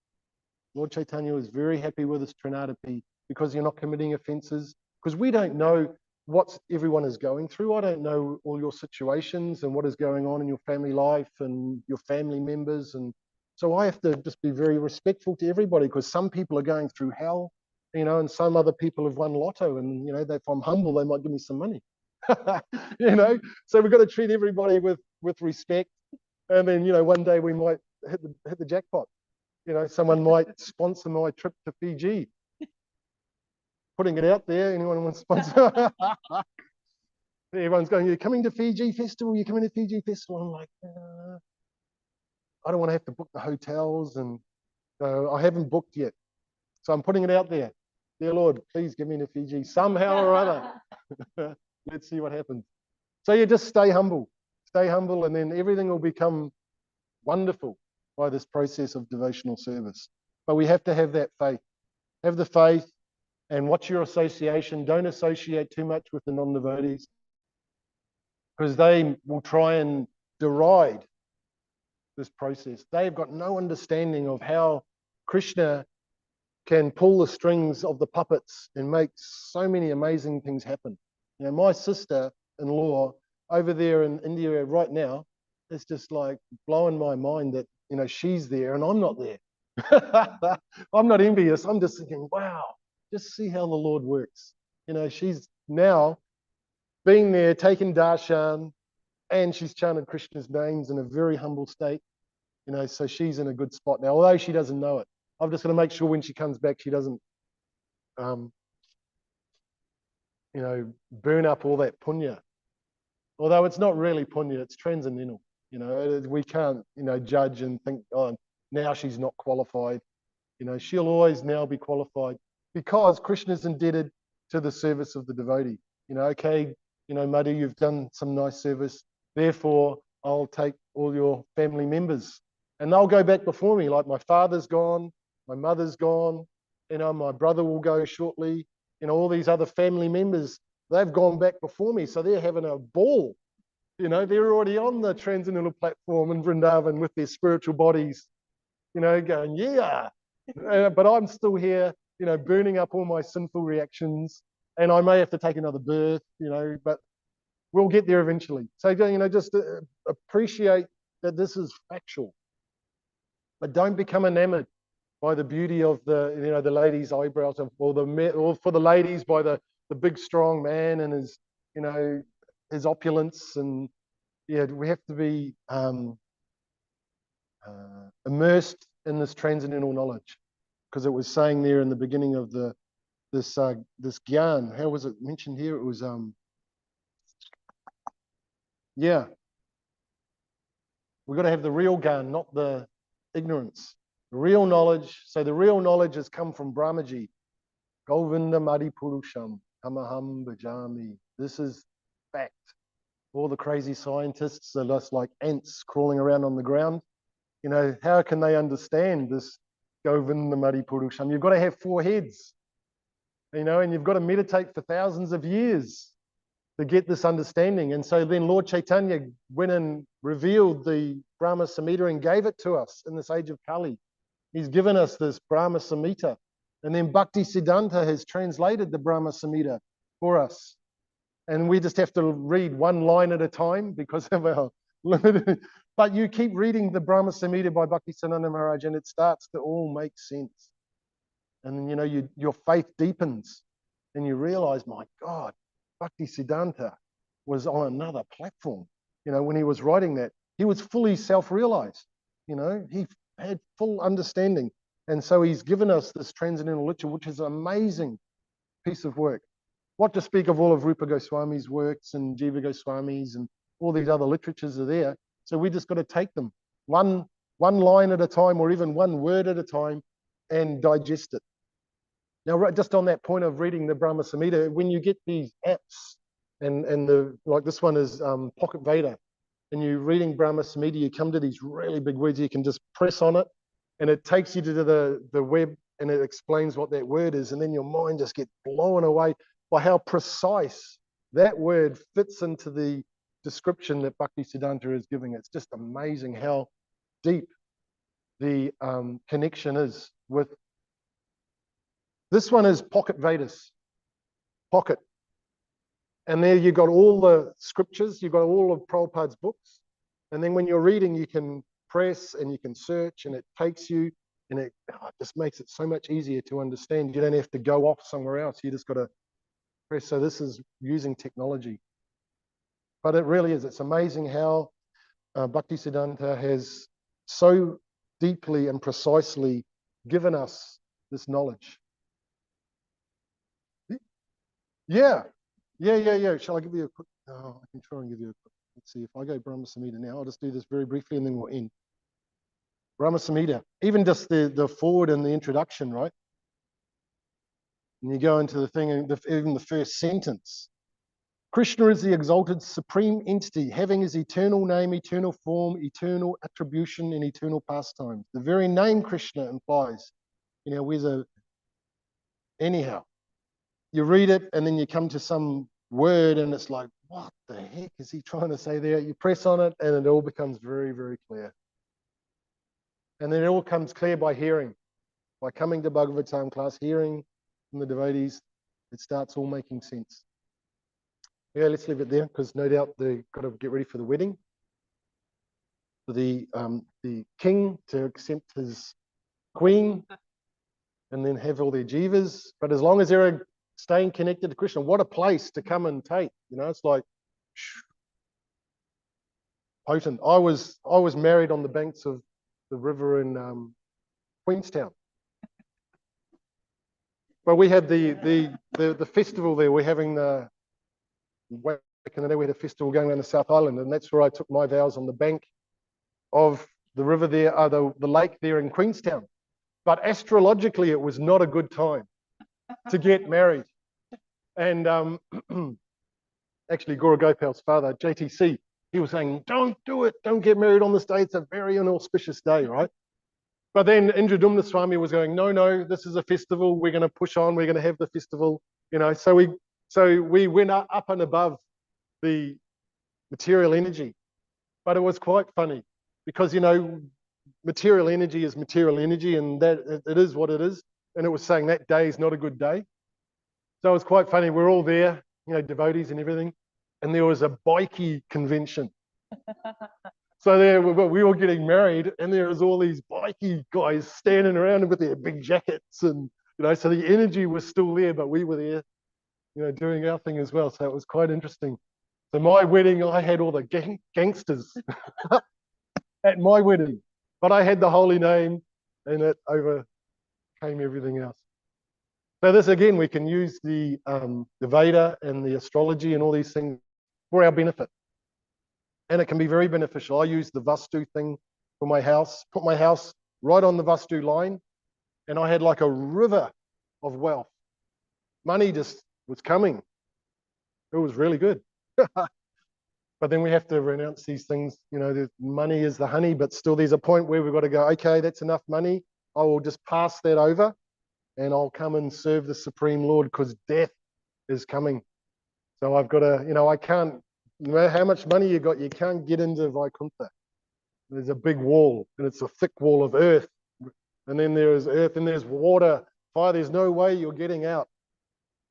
Lord Chaitanya is very happy with his Trinadapi because you're not committing offenses, because we don't know what everyone is going through. I don't know all your situations and what is going on in your family life and your family members. And so I have to just be very respectful to everybody, because some people are going through hell, and some other people have won lotto, and, if I'm humble, they might give me some money. So we've got to treat everybody with respect. And then, one day we might hit the jackpot. Someone might sponsor my trip to Fiji. Putting it out there, anyone wants to sponsor? Everyone's going, you're coming to Fiji Festival, you're coming to Fiji Festival. I'm like, I don't want to have to book the hotels, and I haven't booked yet. So I'm putting it out there. Dear Lord, please get me to Fiji somehow or other. Let's see what happens. So you just stay humble, and then everything will become wonderful by this process of devotional service. But we have to have that faith. Have the faith, and watch your association. Don't associate too much with the non-devotees, because they will try and deride this process. They've got no understanding of how Krishna can pull the strings of the puppets and make so many amazing things happen. My sister-in-law over there in India right now, it's just like blowing my mind that, she's there and I'm not there. I'm not envious. I'm just thinking, wow, just see how the Lord works. She's now being there, taking darshan, and she's chanted Krishna's names in a very humble state. So she's in a good spot now, although she doesn't know it. I'm just going to make sure when she comes back, she doesn't, burn up all that punya. Although it's not really punya, it's transcendental. We can't, judge and think, oh, now she's not qualified. She'll always now be qualified, because Krishna's indebted to the service of the devotee. Okay, Madhu, you've done some nice service. Therefore, I'll take all your family members and they'll go back before me. Like my father's gone, my mother's gone, my brother will go shortly. All these other family members, they've gone back before me. So they're having a ball. They're already on the transcendental platform in Vrindavan with their spiritual bodies, going, yeah. But I'm still here, burning up all my sinful reactions, and I may have to take another birth, but we'll get there eventually. So, just appreciate that this is factual, but don't become enamored by the beauty of the lady's eyebrows, or for the ladies by the big strong man and his, his opulence. And yeah, we have to be immersed in this transcendental knowledge, because it was saying there in the beginning of this gyan. How was it mentioned here? It was yeah. We've got to have the real gyan, not the ignorance. The real knowledge. So the real knowledge has come from Brahmaji. Govinda Maripurusham, Tamaham Bhajami. This is fact. All the crazy scientists are just like ants crawling around on the ground. You know, how can they understand this Govinda Maripurusham? You've got to have 4 heads, you know, and you've got to meditate for thousands of years to get this understanding. And so then Lord Chaitanya went and revealed the Brahma Samhita and gave it to us in this age of Kali. He's given us this Brahma Samhita. And then Bhakti Siddhanta has translated the Brahma Samhita for us. And we just have to read one line at a time because of our limited. But you keep reading the Brahma Samhita by Bhakti Siddhanta Maharaj and it starts to all make sense. And then, you know, your faith deepens and you realize, my God, Bhakti Siddhanta was on another platform. You know, when he was writing that, he was fully self-realized. You know, he had full understanding. And so he's given us this transcendental literature, which is an amazing piece of work. What to speak of all of Rupa Goswami's works and Jiva Goswami's and all these other literatures are there. So we just got to take them one line at a time or even one word at a time and digest it. Now, just on that point of reading the Brahma Samhita, when you get these apps and like this one is Pocket Veda, and you're reading Brahma Samhita, you come to these really big words, you can just press on it and it takes you to the web and it explains what that word is. And then your mind just gets blown away by how precise that word fits into the description that Bhakti Siddhanta is giving. It's just amazing how deep the connection is with. This one is Pocket Vedas, Pocket. And there you got all the scriptures, you got all of Prabhupada's books. And then when you're reading, you can press and you can search and it takes you and it just makes it so much easier to understand. You don't have to go off somewhere else. You just got to press. So this is using technology. But it really is. It's amazing how Bhakti Siddhanta has so deeply and precisely given us this knowledge. Yeah. Shall I give you a quick? Oh, I can try and give you a quick. Let's see if I go Brahma Samhita now. I'll just do this very briefly and then we'll end. Brahma Samhita, even just the forward and the introduction, right? And you go into the thing, and even the first sentence. Krishna is the exalted supreme entity, having his eternal name, eternal form, eternal attribution, and eternal pastimes. The very name Krishna implies, you know, where's a. Anyhow, you read it and then you come to some word and it's like, what the heck is he trying to say there? You press on it and it all becomes very, very clear. And then it all comes clear by hearing, by coming to Bhagavatam class, hearing from the devotees, it starts all making sense. Yeah, let's leave it there because no doubt they've got to get ready for the wedding. For the king to accept his queen and then have all their jivas. But as long as they're staying connected to Krishna, what a place to come and take. You know, it's like potent. I was married on the banks of the river in Queenstown. But we had the festival there. We're having the back in the day, we had a festival going around the South Island, and that's where I took my vows on the bank of the river there, the lake there in Queenstown. But astrologically, it was not a good time to get married. And actually, Gaura Gopal's father, JTC, he was saying, don't do it, don't get married on this day. It's a very inauspicious day, right? But then Indradumna Swami was going, no, this is a festival. We're going to push on. We're going to have the festival, you know. So we went up and above the material energy. But it was quite funny because, you know, material energy is material energy and that it is what it is. And it was saying that day is not a good day. So it was quite funny. We're all there, you know, devotees and everything. And there was a bikie convention. So there we were getting married and there was all these bikie guys standing around with their big jackets and, you know, so the energy was still there, but we were there, you know, doing our thing as well. So it was quite interesting. So my wedding, I had all the gangsters at my wedding, but I had the holy name and it overcame everything else. So this, again, we can use the Veda and the astrology and all these things for our benefit. And it can be very beneficial. I use the Vastu thing for my house, put my house right on the Vastu line, and I had like a river of wealth Money just was coming. It was really good. But then we have to renounce these things. The money is the honey, but still there's a point where we've got to go, okay, that's enough money. I will just pass that over and I'll come and serve the Supreme Lord because death is coming. So I've got to, I can't, no matter how much money you got, you can't get into Vaikuntha. There's a big wall and it's a thick wall of earth. And then there's earth and there's water, fire. There's no way you're getting out.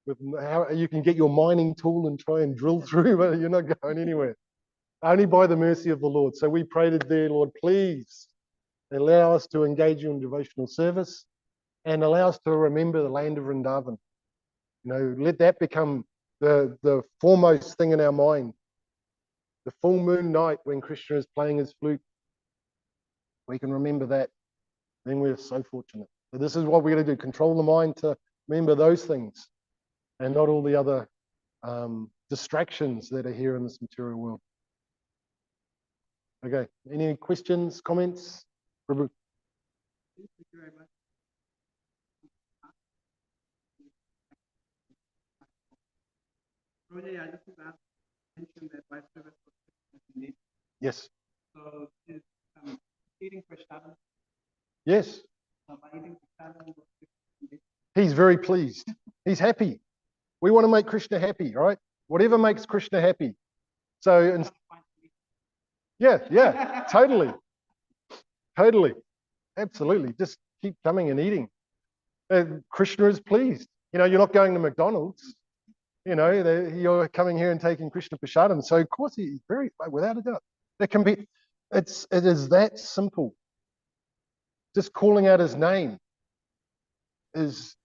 With how you can get your mining tool and try and drill through, but you're not going anywhere. Only by the mercy of the Lord. So we prayed there, Lord, please allow us to engage you in devotional service and allow us to remember the land of Vrindavan. Let that become the foremost thing in our mind. The full moon night when Krishna is playing his flute, we can remember that. Then we're so fortunate. So this is what we're going to do. Control the mind to remember those things and not all the other distractions that are here in this material world. Okay, any questions, comments? Thank you very much. Roger, I just want to mention that my service was indeed. Yes. So is eating prashadam. Yes. By eating prashadam, he's very pleased. He's happy. We want to make Krishna happy, right? Whatever makes Krishna happy. So, yeah, totally. Absolutely. Just keep coming and eating. Krishna is pleased. You're not going to McDonald's. You're coming here and taking Krishna Prashadam. So, of course, he's very, without a doubt. It is that simple. Just calling out his name is,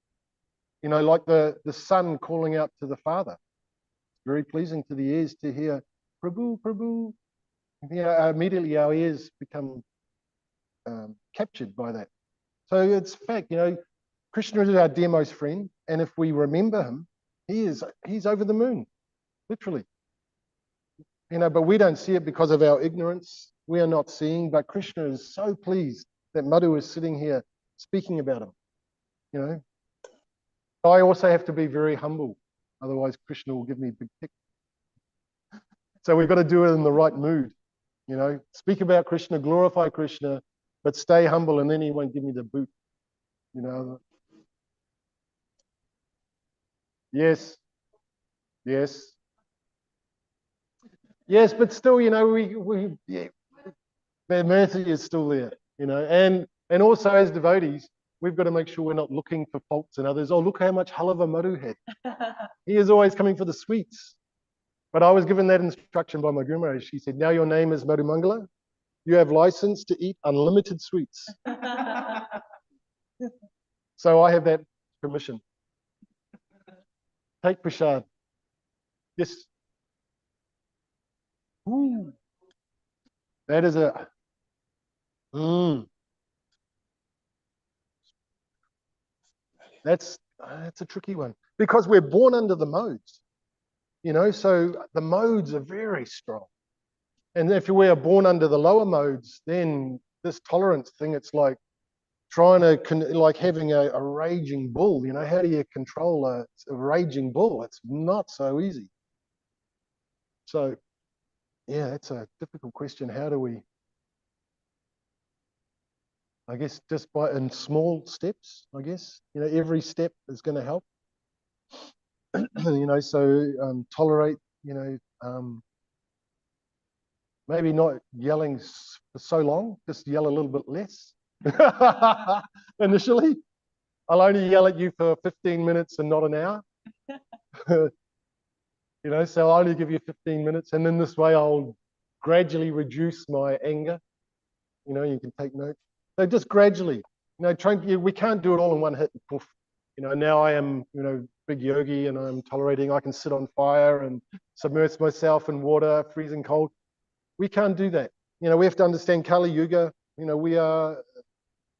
like the son calling out to the father. It's very pleasing to the ears to hear, Prabhu, Prabhu. Immediately our ears become captured by that. So it's fact, Krishna is our dearmost friend. And if we remember him, he's over the moon, literally. But we don't see it because of our ignorance. We are not seeing, but Krishna is so pleased that Madhu is sitting here speaking about him. I also have to be very humble. Otherwise, Krishna will give me a big kick. So we've got to do it in the right mood. Speak about Krishna, glorify Krishna, but stay humble, and then he won't give me the boot. Yes. Yes, but still, the mercy is still there, and also as devotees, we've got to make sure we're not looking for faults in others. Oh, look how much halava Madhu had. He is always coming for the sweets. But I was given that instruction by my Guru Maharaj. She said, now your name is Madhumangala. You have license to eat unlimited sweets. So I have that permission. Take prashad. Yes. Ooh. That is that's a tricky one because we're born under the modes, so the modes are very strong. And if we are born under the lower modes, then this tolerance thing, it's like trying to, like having a raging bull, how do you control a raging bull? It's not so easy. So, yeah, that's a difficult question. How do we, I guess, just in small steps, I guess, every step is going to help, so tolerate, maybe not yelling for so long, just yell a little bit less. Initially, I'll only yell at you for 15 minutes and not an hour. So I'll only give you 15 minutes, and then this way I'll gradually reduce my anger. You can take note. So just gradually, we can't do it all in one hit. Poof. Now I am, big yogi, and I'm tolerating. I can sit on fire and submerge myself in water, freezing cold. We can't do that. We have to understand Kali Yuga. We are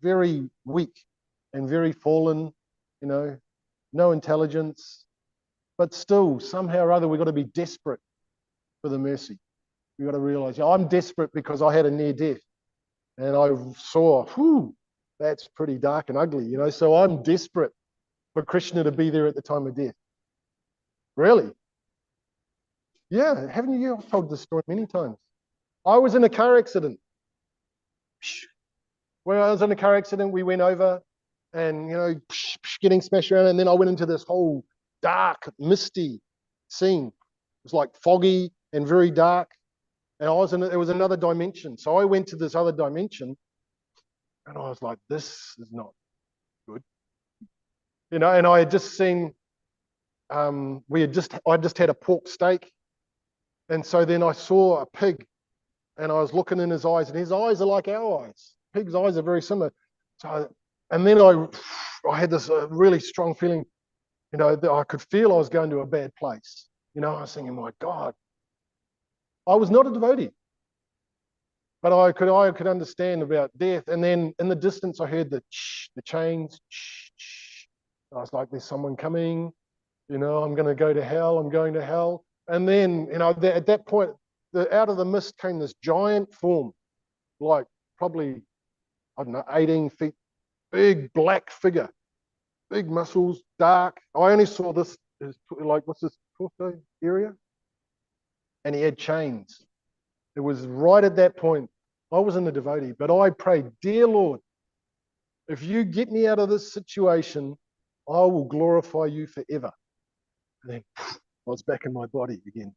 very weak and very fallen, no intelligence, but still somehow or other we've got to be desperate for the mercy. We've got to realize, I'm desperate because I had a near death and I saw, that's pretty dark and ugly, so I'm desperate for Krishna to be there at the time of death. Really? Yeah, haven't you? I've told this story many times. I was in a car accident. When I was in a car accident, we went over and, getting smashed around. And then I went into this whole dark, misty scene. It was like foggy and very dark. And it was another dimension. So I went to this other dimension and I was like, this is not good. And I had just seen, I just had a pork steak. And so then I saw a pig and I was looking in his eyes, and his eyes are like our eyes. Pig's eyes are very similar. And then I had this really strong feeling, that I could feel I was going to a bad place. I was thinking, my God, I was not a devotee, but I could understand about death. And then in the distance, I heard the chains. I was like, there's someone coming. I'm going to go to hell. I'm going to hell. And then, at that point, out of the mist came this giant form, like probably, I don't know, 18 feet, big black figure, big muscles, dark. I only saw this, like, what's this, torso area? And he had chains. It was right at that point. I wasn't a devotee, but I prayed, dear Lord, if you get me out of this situation, I will glorify you forever. And then I was back in my body again.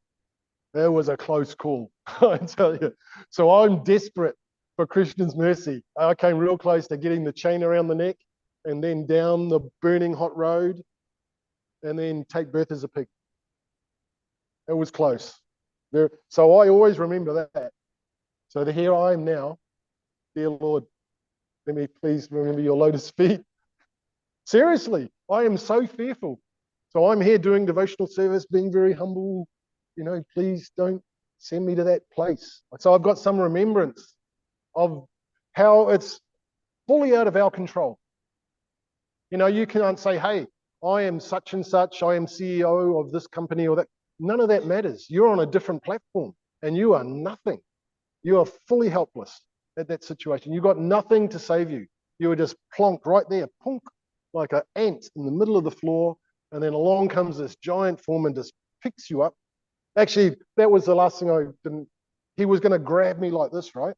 That was a close call, I tell you. So I'm desperate for Krishna's mercy. I came real close to getting the chain around the neck and then down the burning hot road and then take birth as a pig. It was close. So I always remember that. So here I am now. Dear Lord, let me please remember your lotus feet. Seriously, I am so fearful. So I'm here doing devotional service, being very humble. Please don't send me to that place. So I've got some remembrance of how it's fully out of our control. You can't say, hey, I am such and such, I am CEO of this company or that. None of that matters. You're on a different platform and you are nothing. You are fully helpless at that situation. You've got nothing to save you. You were just plonked right there, punk, like an ant in the middle of the floor. And then along comes this giant form and just picks you up. Actually, that was the last thing I didn't. He was going to grab me like this, right?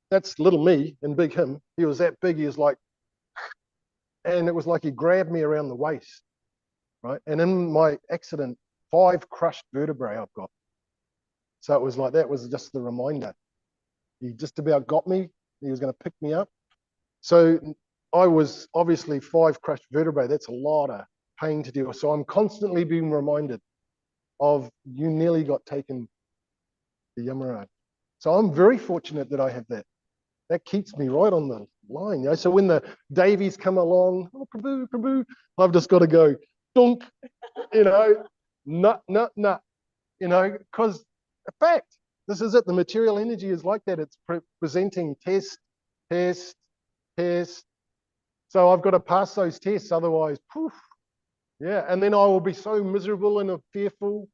That's little me and big him. He was that big. He was like, and it was like he grabbed me around the waist, right? And in my accident, 5 crushed vertebrae I've got. So it was like that was just the reminder. He just about got me. He was going to pick me up. So I was obviously 5 crushed vertebrae. That's a lot of pain to deal with. So I'm constantly being reminded of you nearly got taken to Yamaraj. So I'm very fortunate that I have that. That keeps me right on the line. So when the Davies come along, oh, Prabhu, Prabhu, I've just got to go, dunk, nut, because in fact, this is it. The material energy is like that. It's presenting test, test, test. So I've got to pass those tests. Otherwise, poof, yeah. And then I will be so miserable and fearful,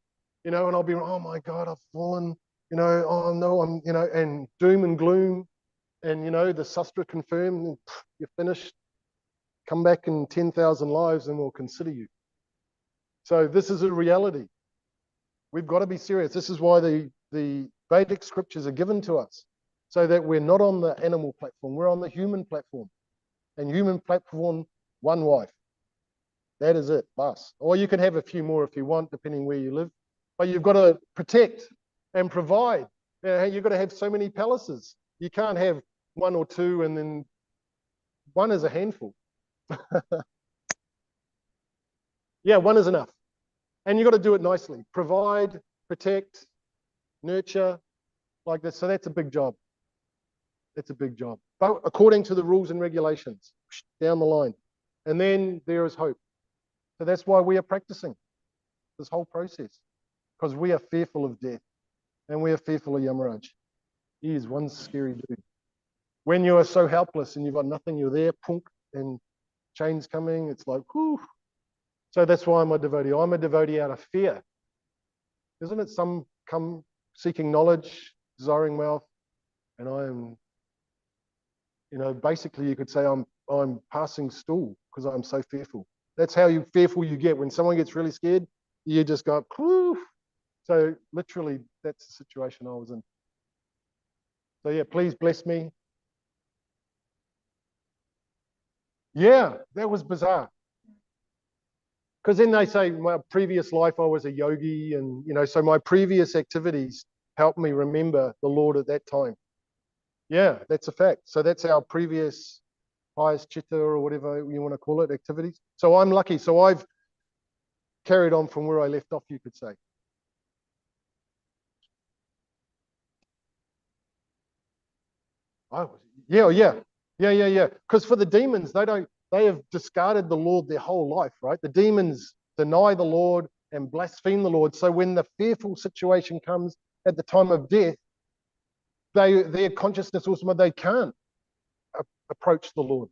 and I'll be, oh my God, I've fallen, oh no, and doom and gloom. And, the Sustra confirmed, you're finished. Come back in 10,000 lives and we'll consider you. So this is a reality. We've got to be serious. This is why the Vedic scriptures are given to us, so that we're not on the animal platform. We're on the human platform. And human platform, one wife. That is it, bus. Or you can have a few more if you want, depending where you live. But you've got to protect and provide. You've got to have so many palaces. You can't have 1 or 2 and then one is a handful. Yeah, 1 is enough. And you've got to do it nicely. Provide, protect, nurture, like this. So that's a big job. That's a big job. But according to the rules and regulations, down the line. And then there is hope. So that's why we are practicing this whole process, because we are fearful of death and we are fearful of Yamaraj. He is one scary dude. When you are so helpless and you've got nothing, you're there, punk, and chains coming, it's like, whew. So that's why I'm a devotee. I'm a devotee out of fear. Isn't it? Some come seeking knowledge, desiring wealth, and I am, basically you could say I'm passing stool because I'm so fearful. That's how fearful you get. When someone gets really scared, you just go, poof. So literally, that's the situation I was in. So yeah, please bless me. Yeah, that was bizarre. Because then they say my previous life I was a yogi, and so my previous activities helped me remember the Lord at that time. Yeah, that's a fact. So that's our previous highest chitta or whatever you want to call it, activities. So I'm lucky. So I've carried on from where I left off, you could say. Yeah. Because for the demons, they have discarded the Lord their whole life, right? The demons deny the Lord and blaspheme the Lord. So when the fearful situation comes at the time of death, their consciousness also, they can't approach the Lord.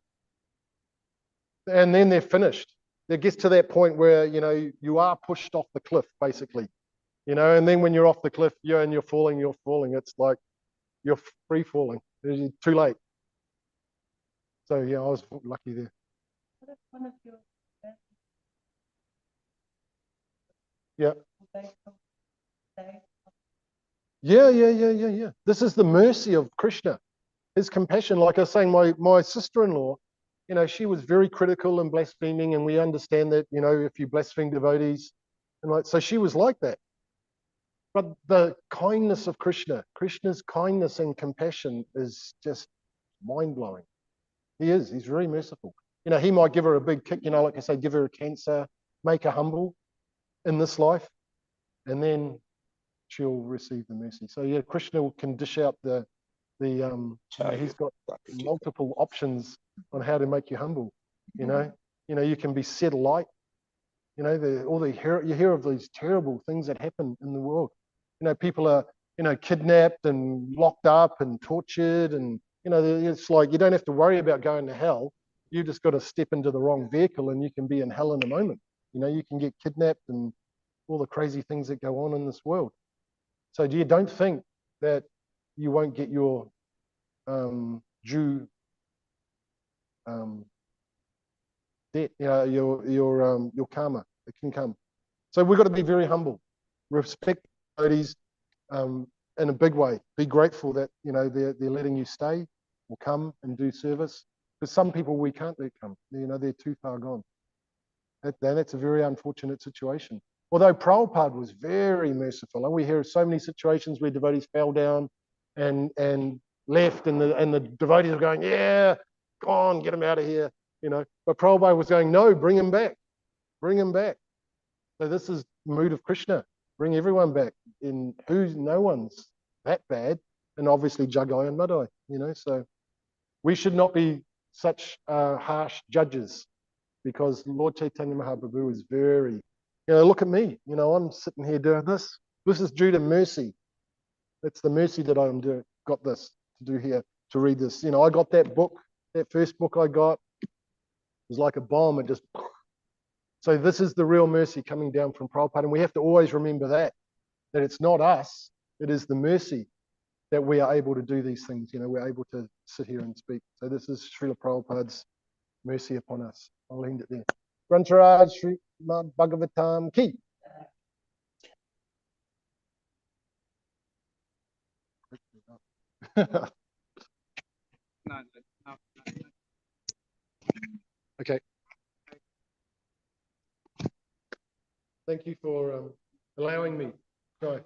And then they're finished. It gets to that point where, you are pushed off the cliff, basically. And then when you're off the cliff, you're falling. It's like you're free falling. It's too late. So yeah, I was lucky there. What if one of your Yeah. they Yeah. This is the mercy of Krishna, his compassion. Like I was saying, my sister-in-law, she was very critical and blaspheming, and we understand that, if you blaspheme devotees, and so she was like that. But the kindness of Krishna, Krishna's kindness and compassion is just mind-blowing. He's very merciful. He might give her a big kick, like I say, give her a cancer, make her humble in this life, and then she'll receive the mercy. So yeah, Krishna can dish out he's got multiple options on how to make you humble. You can be set alight. You hear of these terrible things that happen in the world. People are kidnapped and locked up and tortured, and it's like you don't have to worry about going to hell. You just got to step into the wrong vehicle and you can be in hell in a moment. You can get kidnapped and all the crazy things that go on in this world. So you don't think that you won't get your due debt, your karma. It can come. So we've got to be very humble, respect devotees in a big way. Be grateful that they're letting you stay or come and do service. Because some people we can't let come. They're too far gone. That's a very unfortunate situation. Although Prabhupada was very merciful, and we hear of so many situations where devotees fell down and left, and the devotees are going, yeah, go on, get him out of here, But Prabhupada was going, no, bring him back, bring him back. So this is the mood of Krishna, bring everyone back. No one's that bad, and obviously Jagai and Madai, So we should not be such harsh judges, because Lord Chaitanya Mahaprabhu is very, look at me, I'm sitting here doing this. This is due to mercy. It's the mercy that I'm got this to do here, to read this. I got that book, that first book I got, it was like a bomb. It just, so this is the real mercy coming down from Prabhupada. And we have to always remember that it's not us, it is the mercy that we are able to do these things. We're able to sit here and speak. So this is Srila Prabhupada's mercy upon us. I'll end it there. Grantaraj Srimad Bhagavatam Ki. Okay. Thank you for allowing me. Go ahead.